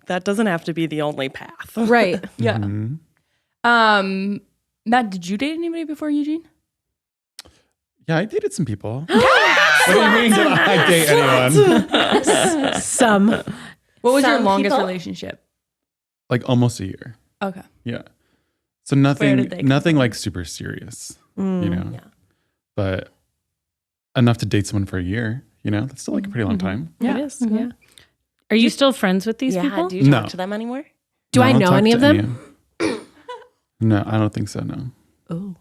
B: that doesn't have to be the only path.
D: Right.
F: Yeah. Matt, did you date anybody before Eugene?
C: Yeah, I dated some people. What do you mean did I date anyone?
D: Some.
F: What was your
B: Some
F: longest
B: people?
F: relationship?
C: Like almost a year.
F: Okay.
C: Yeah. So nothing
F: did they come
C: nothing like super serious,
B: Yeah.
C: But enough to date someone for a year, that's still like a pretty long time.
F: Yeah.
D: It is. Yeah.
E: Are you still friends with these
B: Yeah.
E: people?
B: Do you talk
C: No.
B: to them anymore?
D: Do I
C: don't
D: know
C: talk
D: any
C: to
D: of them?
C: No, I don't think so, no.
D: Oh.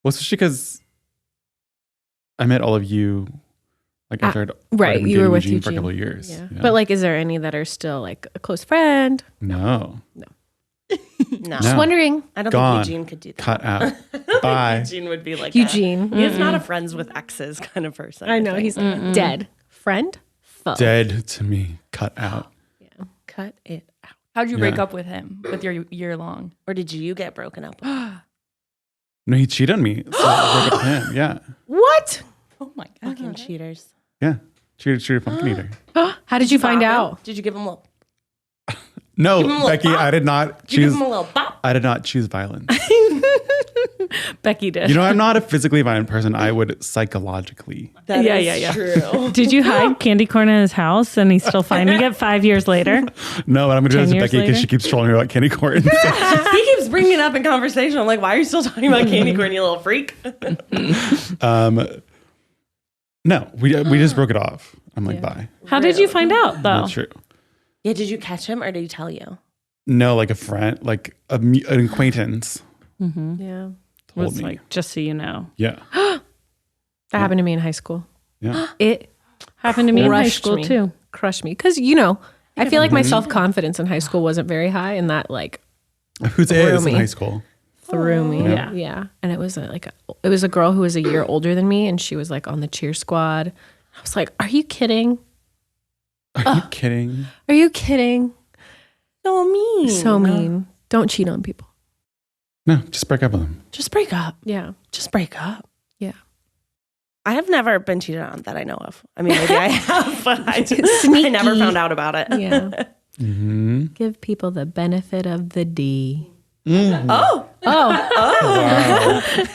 C: Well, especially because I met all of you like after I'd
D: right,
C: already been
D: you were
C: dating
D: with
C: Eugene for a
D: Eugene.
C: couple of years.
D: Yeah. But like, is there any that are still like a close friend?
C: No.
B: No.
D: Just wondering.
B: I don't
C: Gone.
B: think Eugene could do that.
C: Cut out. Bye.
B: Eugene would be like
D: Eugene.
B: He's not a friends with exes kind of person.
D: I know.
B: think.
D: He's dead. Friend? Foe.
C: Dead to me. Cut out.
B: Cut it out.
F: How'd you break
C: Yeah.
F: up with him with your year long?
B: Or did you get broken up with?
C: No, he cheated on me. So I broke up with him. Yeah.
D: What?
F: Oh my
B: Fucking cheaters.
C: Yeah. Cheated pumpkin eater.
D: How did you find
B: Bop him?
D: out?
B: Did you give him a little?
C: No,
B: Give him a little
C: Becky,
B: bop.
C: I did not
B: Did you give
C: choose
B: him a little bop?
C: I did not choose violence.
E: Becky did.
C: I'm not a physically violent person. I would psychologically.
B: That
E: Yeah,
B: is
E: yeah, yeah.
B: true.
E: Did you hide candy corn in his house and he's still finding it 5 years later?
C: No, but I'm gonna do
E: 10
C: this to
E: years
C: Becky because
E: later?
C: she keeps trolling me about candy corn.
B: He keeps bringing it up in conversation. I'm like, why are you still talking about candy corn, you little freak?
C: No, we just broke it off. I'm like, bye.
E: How did you find out though?
C: Not true.
B: Yeah, did you catch him or did he tell you?
C: No, like a friend, like an acquaintance
D: Yeah.
C: told
E: Was
C: me.
E: like, just so you know.
C: Yeah.
D: That happened to me in high school.
C: Yeah.
D: It
E: Happened to me in high
D: crushed
E: school
D: me.
E: too.
D: Crushed me. Because, I feel like my self-confidence in high school wasn't very high, and that like
C: Whose is in
D: me.
C: high school?
D: threw me.
E: Yeah.
D: Yeah. And it was it was a girl who was a year older than me, and she was like on the cheer squad. I was like, are you kidding?
C: Are you kidding?
D: Are you kidding?
B: So mean.
D: So mean. Don't cheat on people.
C: No, just break up with them.
B: Just break up.
D: Yeah.
B: Just break up.
D: Yeah.
B: I have never been cheated on that I know of. I mean, maybe I have, but I
D: Sneaky.
B: never found out about it.
D: Yeah.
C: Mm-hmm.
D: Give people the benefit of the D.
B: Oh,
C: Wow.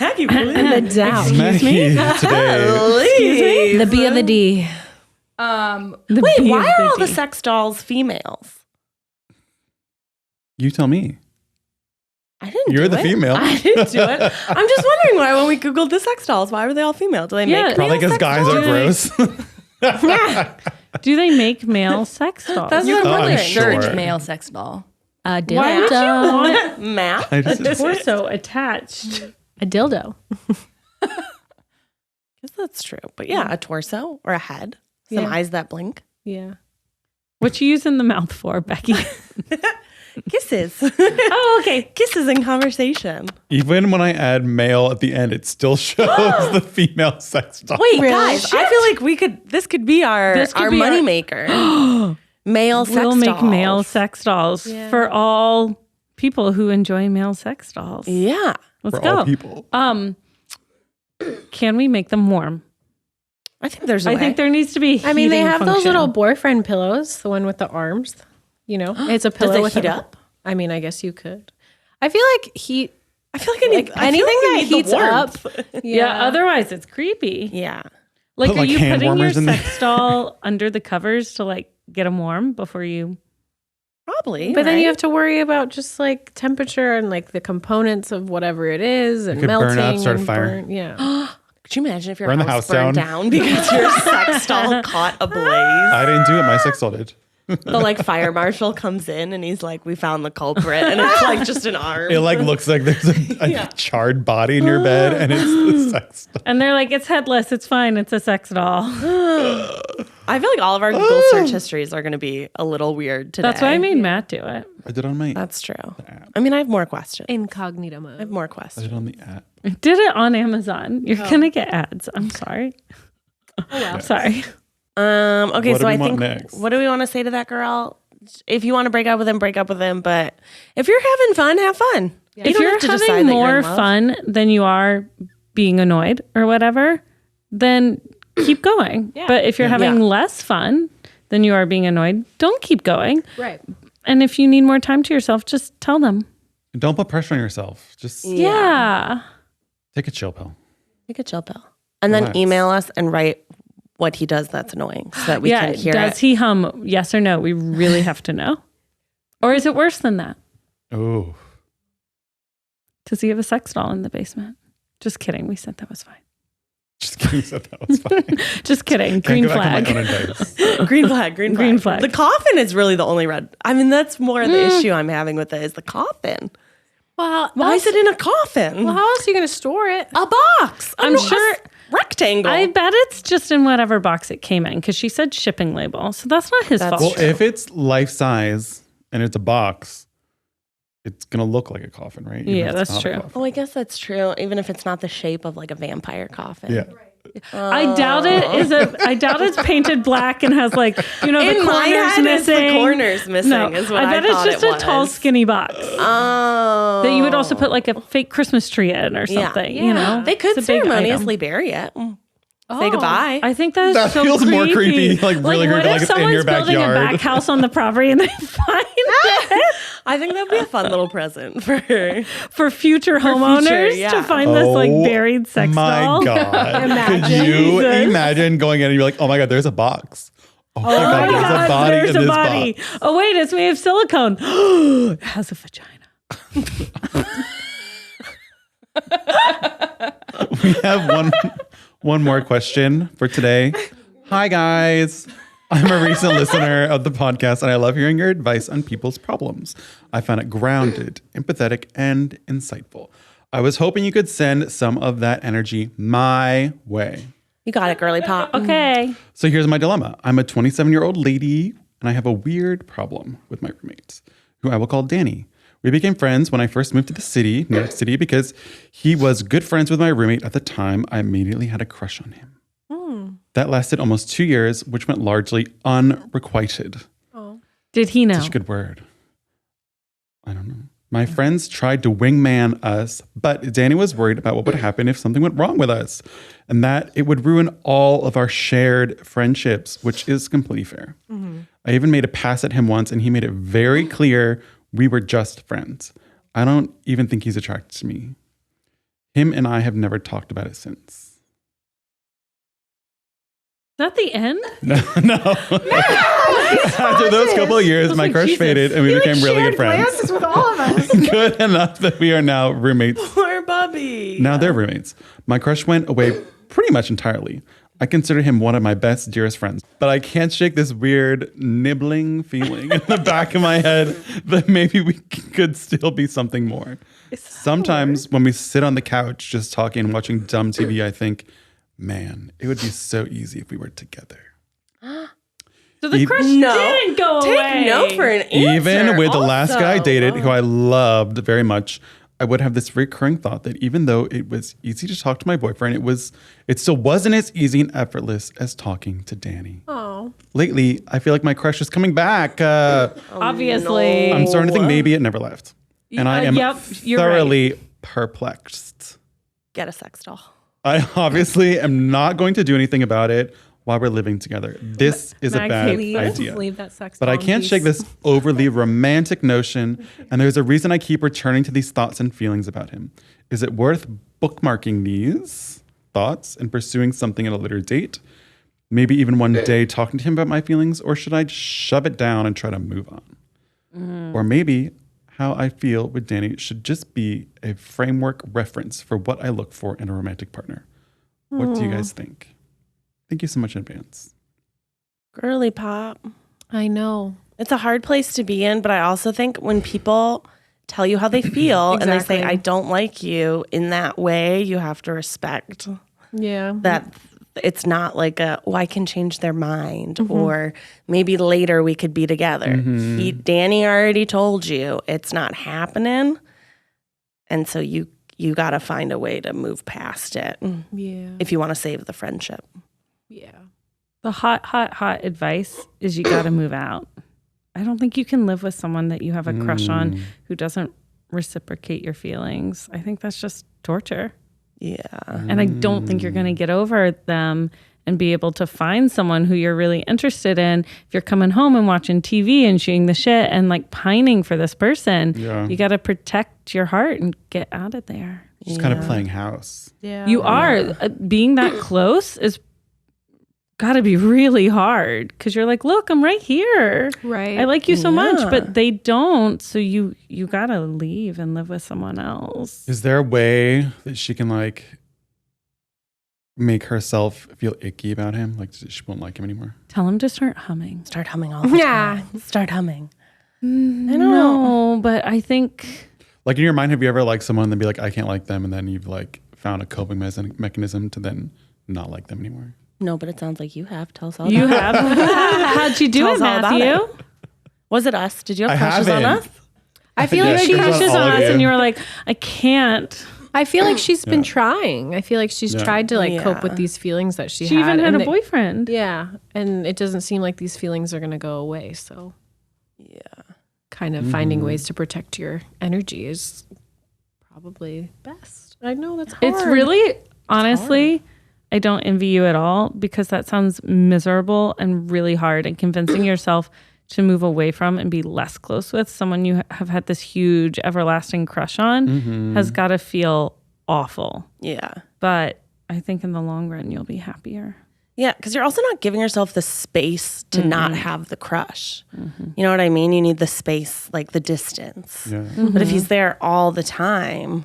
B: Maggie, please.
D: And the doubt.
C: Maggie today.
D: The B of the D.
B: Wait, why are all the sex dolls females?
C: You tell me.
B: I didn't
C: You're
B: do
C: the
B: it.
C: female.
B: I didn't do it. I'm just wondering why when we Googled the sex dolls, why were they all female? Do they make
C: Probably
B: male
C: because
B: sex
C: guys
B: dolls?
C: are gross.
E: Do they make male sex dolls?
B: That's what I'm
C: Oh, I'm
B: wondering.
C: sure.
F: Search male sex doll.
D: A
E: Why would you
D: dildo.
E: want
B: Math?
C: I just-
E: torso attached?
D: A dildo.
B: Guess that's true. But yeah, a torso or a head, some
D: Yeah.
B: eyes that blink.
D: Yeah.
E: What you use in the mouth for, Becky?
B: Kisses.
E: Oh, okay.
B: Kisses in conversation.
C: Even when I add male at the end, it still shows the female sex doll.
B: Wait,
D: Really?
B: guys, I feel like this could be our
E: This could be
B: money maker. Male sex
E: We'll
B: dolls.
E: make male sex dolls
D: Yeah.
E: for all people who enjoy male sex dolls.
B: Yeah.
E: Let's
C: for
E: go.
C: all people.
E: Can we make them warm?
B: I think there's a
E: I
B: way.
E: think there needs to be.
D: I mean, they
E: heating
D: have those
E: function.
D: little boyfriend pillows, the one with the arms. It's a pillow
B: Does it
D: with
B: heat
D: a,
B: up?
D: I mean, I guess you could. I feel like heat.
B: I feel like I need I
D: anything
B: feel like you
D: that
B: need the
D: heats up.
B: warmth.
E: Yeah. Otherwise, it's creepy.
B: Yeah.
E: Like,
C: Put,
E: are
C: like,
E: you
C: hand
E: putting your
C: warmers in there.
E: sex doll under the covers to like get them warm before you?
B: Probably.
D: But then you
B: right?
D: have to worry about just like temperature and like the components of whatever it is and
C: could burn
D: melting.
C: up, start a
D: and
C: fire.
D: Yeah.
B: Could you imagine if your
C: Burn the
B: house
C: house
B: burned
C: down.
B: down because your sex doll caught a blaze?
C: I didn't do it. My sex doll did.
B: The like fire marshal comes in and he's like, we found the culprit, and it's like just an arm.
C: It like looks like there's a charred body in your bed, and it's the sex doll.
E: And they're like, it's headless. It's fine. It's a sex doll.
B: I feel like all of our Google search histories are going to be a little weird today.
E: That's why I made Matt do it.
C: I did on my.
B: That's true. I mean, I have more questions.
D: Incognito
B: I have
D: mode.
B: more
C: I did
B: questions.
C: on the app.
E: I did it on Amazon. You're going to get ads. I'm sorry.
D: Oh, well.
E: Sorry.
B: Okay,
C: What
B: so
C: do we
B: I
C: want
B: think
C: next?
B: what do we want to say to that girl? If you want to break up with him, break up with him. But if you're having fun, have fun. You
E: If
B: don't
E: you're
B: have to decide
E: having
B: that you're
E: more
B: in love.
E: fun than you are being annoyed or whatever, then keep going. But if you're having
B: Yeah.
E: less fun than you are being annoyed, don't keep going.
D: Right.
E: And if you need more time to yourself, just tell them.
C: Don't put pressure on yourself. Just
E: Yeah.
C: take a chill pill.
B: Take a chill pill, and then
C: Relax.
B: email us and write what he does that's annoying, so that we
E: Yeah.
B: can hear
E: Does
B: it.
E: he hum? Yes or no? We really have to know. Or is it worse than that?
C: Oh,
E: Does he have a sex doll in the basement? Just kidding. We said that was fine.
C: just kidding. Said that was fine.
E: Just kidding.
C: Can't
E: Green
C: go back on
E: flag.
C: my own advice.
B: Green flag, green flag.
E: Green flag.
B: The coffin is really the only red. I mean, that's more the issue I'm having with it is the coffin.
D: Well,
B: Why is it in a coffin?
D: Well, how else are you going to store it?
B: A box.
E: I'm sure-
B: rectangle.
E: I bet it's just in whatever box it came in because she said shipping label. So that's not his
B: That's
E: fault.
C: Well, if it's life size and it's a box, it's gonna look like a coffin, right? Even
E: Yeah,
C: if it's
E: that's
C: not a
E: true.
C: coffin.
B: Oh, I guess that's true. Even if it's not the shape of like a vampire coffin.
C: Yeah.
E: I doubt it is I doubt it's painted black and has like, you know, the
B: In my
E: corners
B: head, it's
E: missing.
B: the corners missing
E: No,
B: is what I
E: bet it's
B: thought
E: just
B: it
E: a tall,
B: was.
E: skinny box
B: Oh.
E: that you would also put like a fake Christmas tree in or something. You know,
B: They could
E: It's a big
B: ceremoniously bury it. Say goodbye.
E: I think that is
C: That
E: so
C: feels more
E: creepy.
C: creepy, like really
E: what
C: creepy,
E: if
C: like it's in
E: someone's
C: your
E: building
C: backyard.
E: a back house on the property and they find it
B: I think that'd be a fun little present for
E: for future homeowners
B: yeah.
E: to find this like buried sex
C: my
E: doll?
C: God. Could you imagine going in and you're like, oh my God, there's a box. Oh my God,
E: Oh my
C: there's
E: God,
C: a body
E: there's
C: in
E: a
C: this
E: body.
C: box.
E: Oh wait, it's made of silicone. It has a vagina.
C: We have one more question for today. Hi, guys. I'm a recent listener of the podcast, and I love hearing your advice on people's problems. I found it grounded, empathetic, and insightful. I was hoping you could send some of that energy my way.
B: You got it, girly pop.
E: Okay.
C: So here's my dilemma. I'm a 27-year-old lady, and I have a weird problem with my roommate, who I will call Danny. We became friends when I first moved to the city, New York City, because he was good friends with my roommate at the time. I immediately had a crush on him. That lasted almost 2 years, which went largely unrequited.
E: Did he know?
C: Such a good word. I don't know. My friends tried to wingman us, but Danny was worried about what would happen if something went wrong with us, and that it would ruin all of our shared friendships, which is completely fair. I even made a pass at him once, and he made it very clear we were just friends. I don't even think he's attracted to me. Him and I have never talked about it since.
E: Is that the end?
C: No. After those couple of years, my crush faded and we became really good friends.
D: with all of us.
C: Good enough that we are now roommates.
B: Poor Bubby.
C: Now they're roommates. My crush went away pretty much entirely. I consider him one of my best, dearest friends. But I can't shake this weird nibbling feeling in the back of my head that maybe we could still be something more. Sometimes when we sit on the couch just talking and watching dumb TV, I think, man, it would be so easy if we were together.
E: So the crush
B: No.
E: didn't go
B: Take
E: away.
B: no for an answer.
C: Even with the last guy I
B: also.
C: dated, who I loved very much, I would have this recurring thought that even though it was easy to talk to my boyfriend, it still wasn't as easy and effortless as talking to Danny.
D: Oh.
C: Lately, I feel like my crush is coming back.
E: Obviously.
C: I'm starting to think maybe it never left. And I am
E: yep, you're
C: thoroughly perplexed.
B: Get a sex doll.
C: I obviously am not going to do anything about it while we're living together. This is a bad idea.
D: Leave that sex
C: But I
D: doll in
C: can't
D: peace.
C: shake this overly romantic notion, and there's a reason I keep returning to these thoughts and feelings about him. Is it worth bookmarking these thoughts and pursuing something at a later date? Maybe even one day talking to him about my feelings, or should I just shove it down and try to move on? Or maybe how I feel with Danny should just be a framework reference for what I look for in a romantic partner. What do you guys think? Thank you so much in advance.
B: Girly pop.
D: I know.
B: It's a hard place to be in, but I also think when people tell you how they feel and they say, I don't like you in that way, you have to respect that it's not like I can change their mind or maybe later we could be together. Danny already told you it's not happening. And so you got to find a way to move past it if you want to save the friendship.
D: Yeah.
E: The hot advice is you got to move out. I don't think you can live with someone that you have a crush on who doesn't reciprocate your feelings. I think that's just torture.
B: Yeah.
E: And I don't think you're going to get over them and be able to find someone who you're really interested in. If you're coming home and watching TV and shooting the shit and like pining for this person, you got to protect your heart and get out of there.
C: Just kind of playing house.
D: Yeah.
E: You are. Being that close is got to be really hard because you're like, look, I'm right here.
D: Right.
E: I like you so much, but they don't. So you got to leave and live with someone else.
C: Is there a way that she can like make herself feel icky about him? Like she won't like him anymore?
E: Tell him to start humming.
B: Start humming all the time. Start humming.
E: I don't know, but I think...
C: Like in your mind, have you ever liked someone and then be like, I can't like them, and then you've like found a coping mechanism to then not like them anymore?
B: No, but it sounds like you have. Tell us all
E: You
B: about it.
E: have? How'd you do
B: Tell
E: it,
B: us all about
E: Matthew?
B: it. Was it us? Did you have
C: I
B: crushes on
C: haven't.
B: us?
D: I feel
C: Yeah,
D: like
C: she
D: she
C: was on
E: Crushes
C: all
E: on
C: of
E: us
C: you.
E: and you were like, I can't.
D: I feel like she's been trying. I feel like she's tried to like cope with these feelings that she
E: She
D: had.
E: even had
D: and
E: a boyfriend.
D: Yeah. And it doesn't seem like these feelings are going to go away. So kind of finding ways to protect your energy is probably best. I know that's hard.
E: It's really, honestly, I don't envy you at all because that sounds miserable and really hard, and convincing yourself to move away from and be less close with someone you have had this huge everlasting crush on has got to feel awful.
B: Yeah.
E: But I think in the long run, you'll be happier.
B: Yeah, because you're also not giving yourself the space to not have the crush. You know what I mean? You need the space, like the distance.
C: Yeah.
B: But if he's there all the time,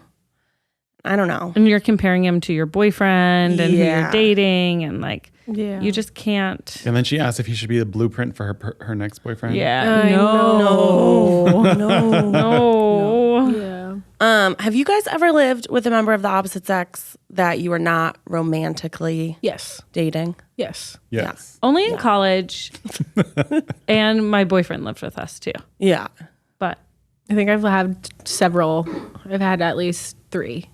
B: I don't know.
E: And you're comparing him to your boyfriend and who
B: Yeah.
E: you're dating, and like,
D: Yeah.
E: you just can't.
C: And then she asked if he should be the blueprint for her next boyfriend.
E: Yeah.
D: I
E: No. No.
D: Yeah.
B: Have you guys ever lived with a member of the opposite sex that you were not romantically
D: Yes.
B: dating?
D: Yes.
C: Yes.
E: Only in college. And my boyfriend lived with us too.
B: Yeah.
E: But
D: I think I've had several. I've had at least three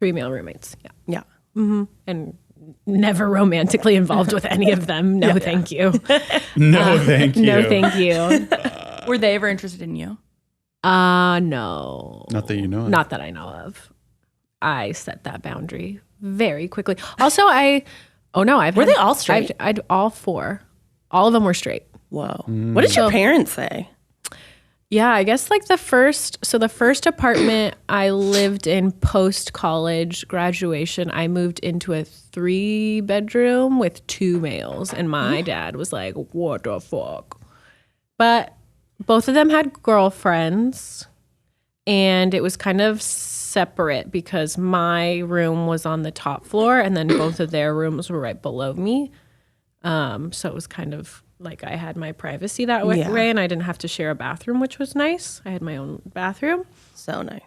D: male roommates. Yeah.
B: Yeah.
D: And never romantically involved with any of them. No, thank you.
C: No, thank you.
D: No, thank you.
F: Were they ever interested in you?
D: No.
C: Not that you know of.
D: Not that I know of. I set that boundary very quickly. Also, I've
B: Were they all straight?
D: I'd all four. All of them were straight.
B: Whoa. What did your parents say?
D: Yeah, I guess like the first apartment I lived in post-college graduation, I moved into a 3-bedroom with 2 males, and my dad was like, what the fuck? But both of them had girlfriends, and it was kind of separate because my room was on the top floor, and then both of their rooms were right below me. So it was kind of like I had my privacy that way, and I didn't have to share a bathroom, which was nice. I had my own bathroom.
B: So nice.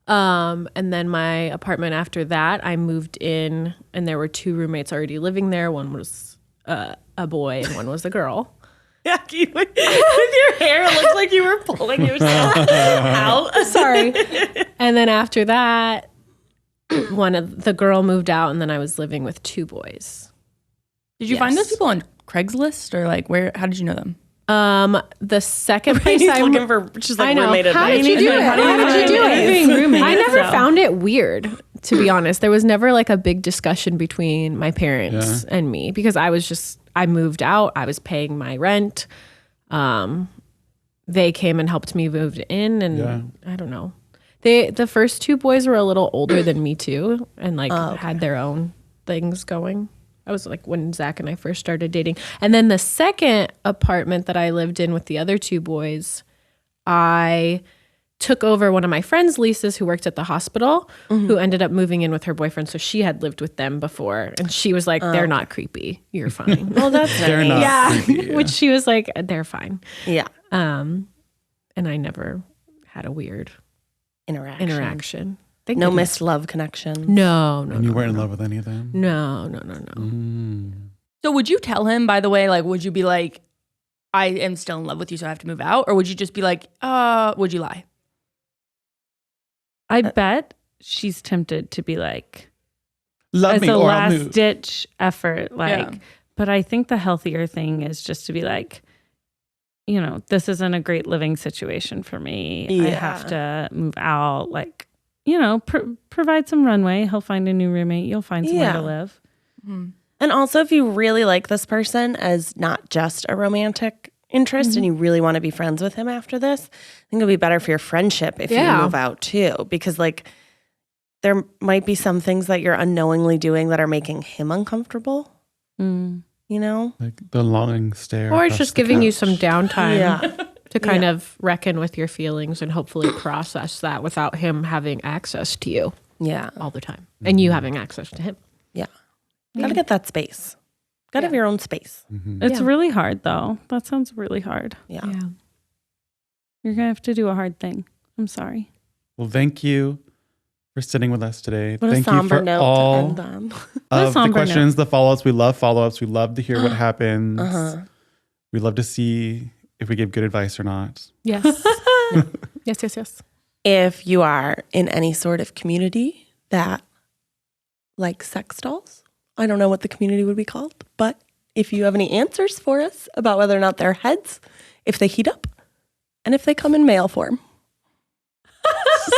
D: And then my apartment after that, I moved in, and there were 2 roommates already living there. One was a boy, and one was a girl.
B: Jackie, with your hair, it looks like you were pulling yourself out.
D: Sorry. And then after that, one of the girl moved out, and then I was living with 2 boys.
F: Did you find those people on Craigslist or like where? How did you know them?
D: The second place
B: She's
D: I
B: looking for, she's like
D: I know.
B: roommate
D: How
B: advice.
D: did you do it?
E: How
D: How did you do it?
E: Being roommates,
D: I never
E: so.
D: found it weird, to be honest. There was never like a big discussion between my parents and me because I moved out. I was paying my rent. They came and helped me move in, and I don't know. The first 2 boys were a little older than me too, and like had their own things going. I was like when Zach and I first started dating. And then the second apartment that I lived in with the other 2 boys, I took over one of my friend's leases who worked at the hospital, who ended up moving in with her boyfriend. So she had lived with them before. And she was like, they're not creepy. You're fine.
B: Well, that's
C: They're
B: nice.
C: not creepy.
D: Which she was like, they're fine.
B: Yeah.
D: And I never had a weird interaction. Thank
B: No
D: goodness.
B: missed love connection.
D: No.
C: And you weren't in love with any of them?
D: No.
F: So would you tell him, by the way, like, would you be like, I am still in love with you, so I have to move out? Or would you just be like, would you lie?
E: I bet she's tempted to be like,
C: Love
E: as
C: me
E: a
C: or I'll
E: last
C: move.
E: ditch effort. Like,
F: Yeah.
E: but I think the healthier thing is just to be like, you know, this isn't a great living situation for me. I
B: Yeah.
E: have to move out. Like, you know, provide some runway. He'll find a new roommate. You'll find somewhere to live.
B: And also, if you really like this person as not just a romantic interest and you really want to be friends with him after this, I think it'll be better for your friendship if you move out too. Because, like, there might be some things that you're unknowingly doing that are making him uncomfortable, you know?
C: Like the longing stare.
D: Or it's
C: across
D: just
C: the
D: giving you
C: couch.
D: some downtime
B: Yeah.
D: to kind of reckon with your feelings and hopefully process that without him having access to you
B: Yeah.
D: all the time and you having access to him.
B: Yeah. Gotta get that space. Gotta have your own space.
E: It's really hard, though. That sounds really hard.
B: Yeah.
E: You're going to have to do a hard thing. I'm sorry.
C: Well, thank you for sitting with us today.
B: What
C: Thank
B: a
C: you
B: somber
C: for
B: note
C: all
B: to end on.
C: of the
E: somber
C: questions, the follow-ups. We love follow-ups. We love to hear what happens.
B: Uh-huh.
C: We love to see if we give good advice or not.
D: Yes. yes.
B: If you are in any sort of community that likes sex dolls, I don't know what the community would be called, but if you have any answers for us about whether or not they're heads, if they heat up, and if they come in male form,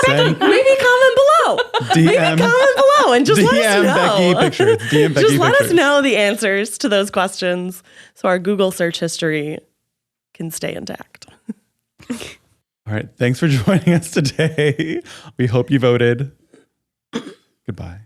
C: Send
B: maybe comment below.
C: DM,
B: Comment below and just let us
C: DM
B: know.
C: Becky pictures. DM Becky
B: Just let
C: pictures.
B: us know the answers to those questions so our Google search history can stay intact.
C: All right. Thanks for joining us today. We hope you voted. Goodbye.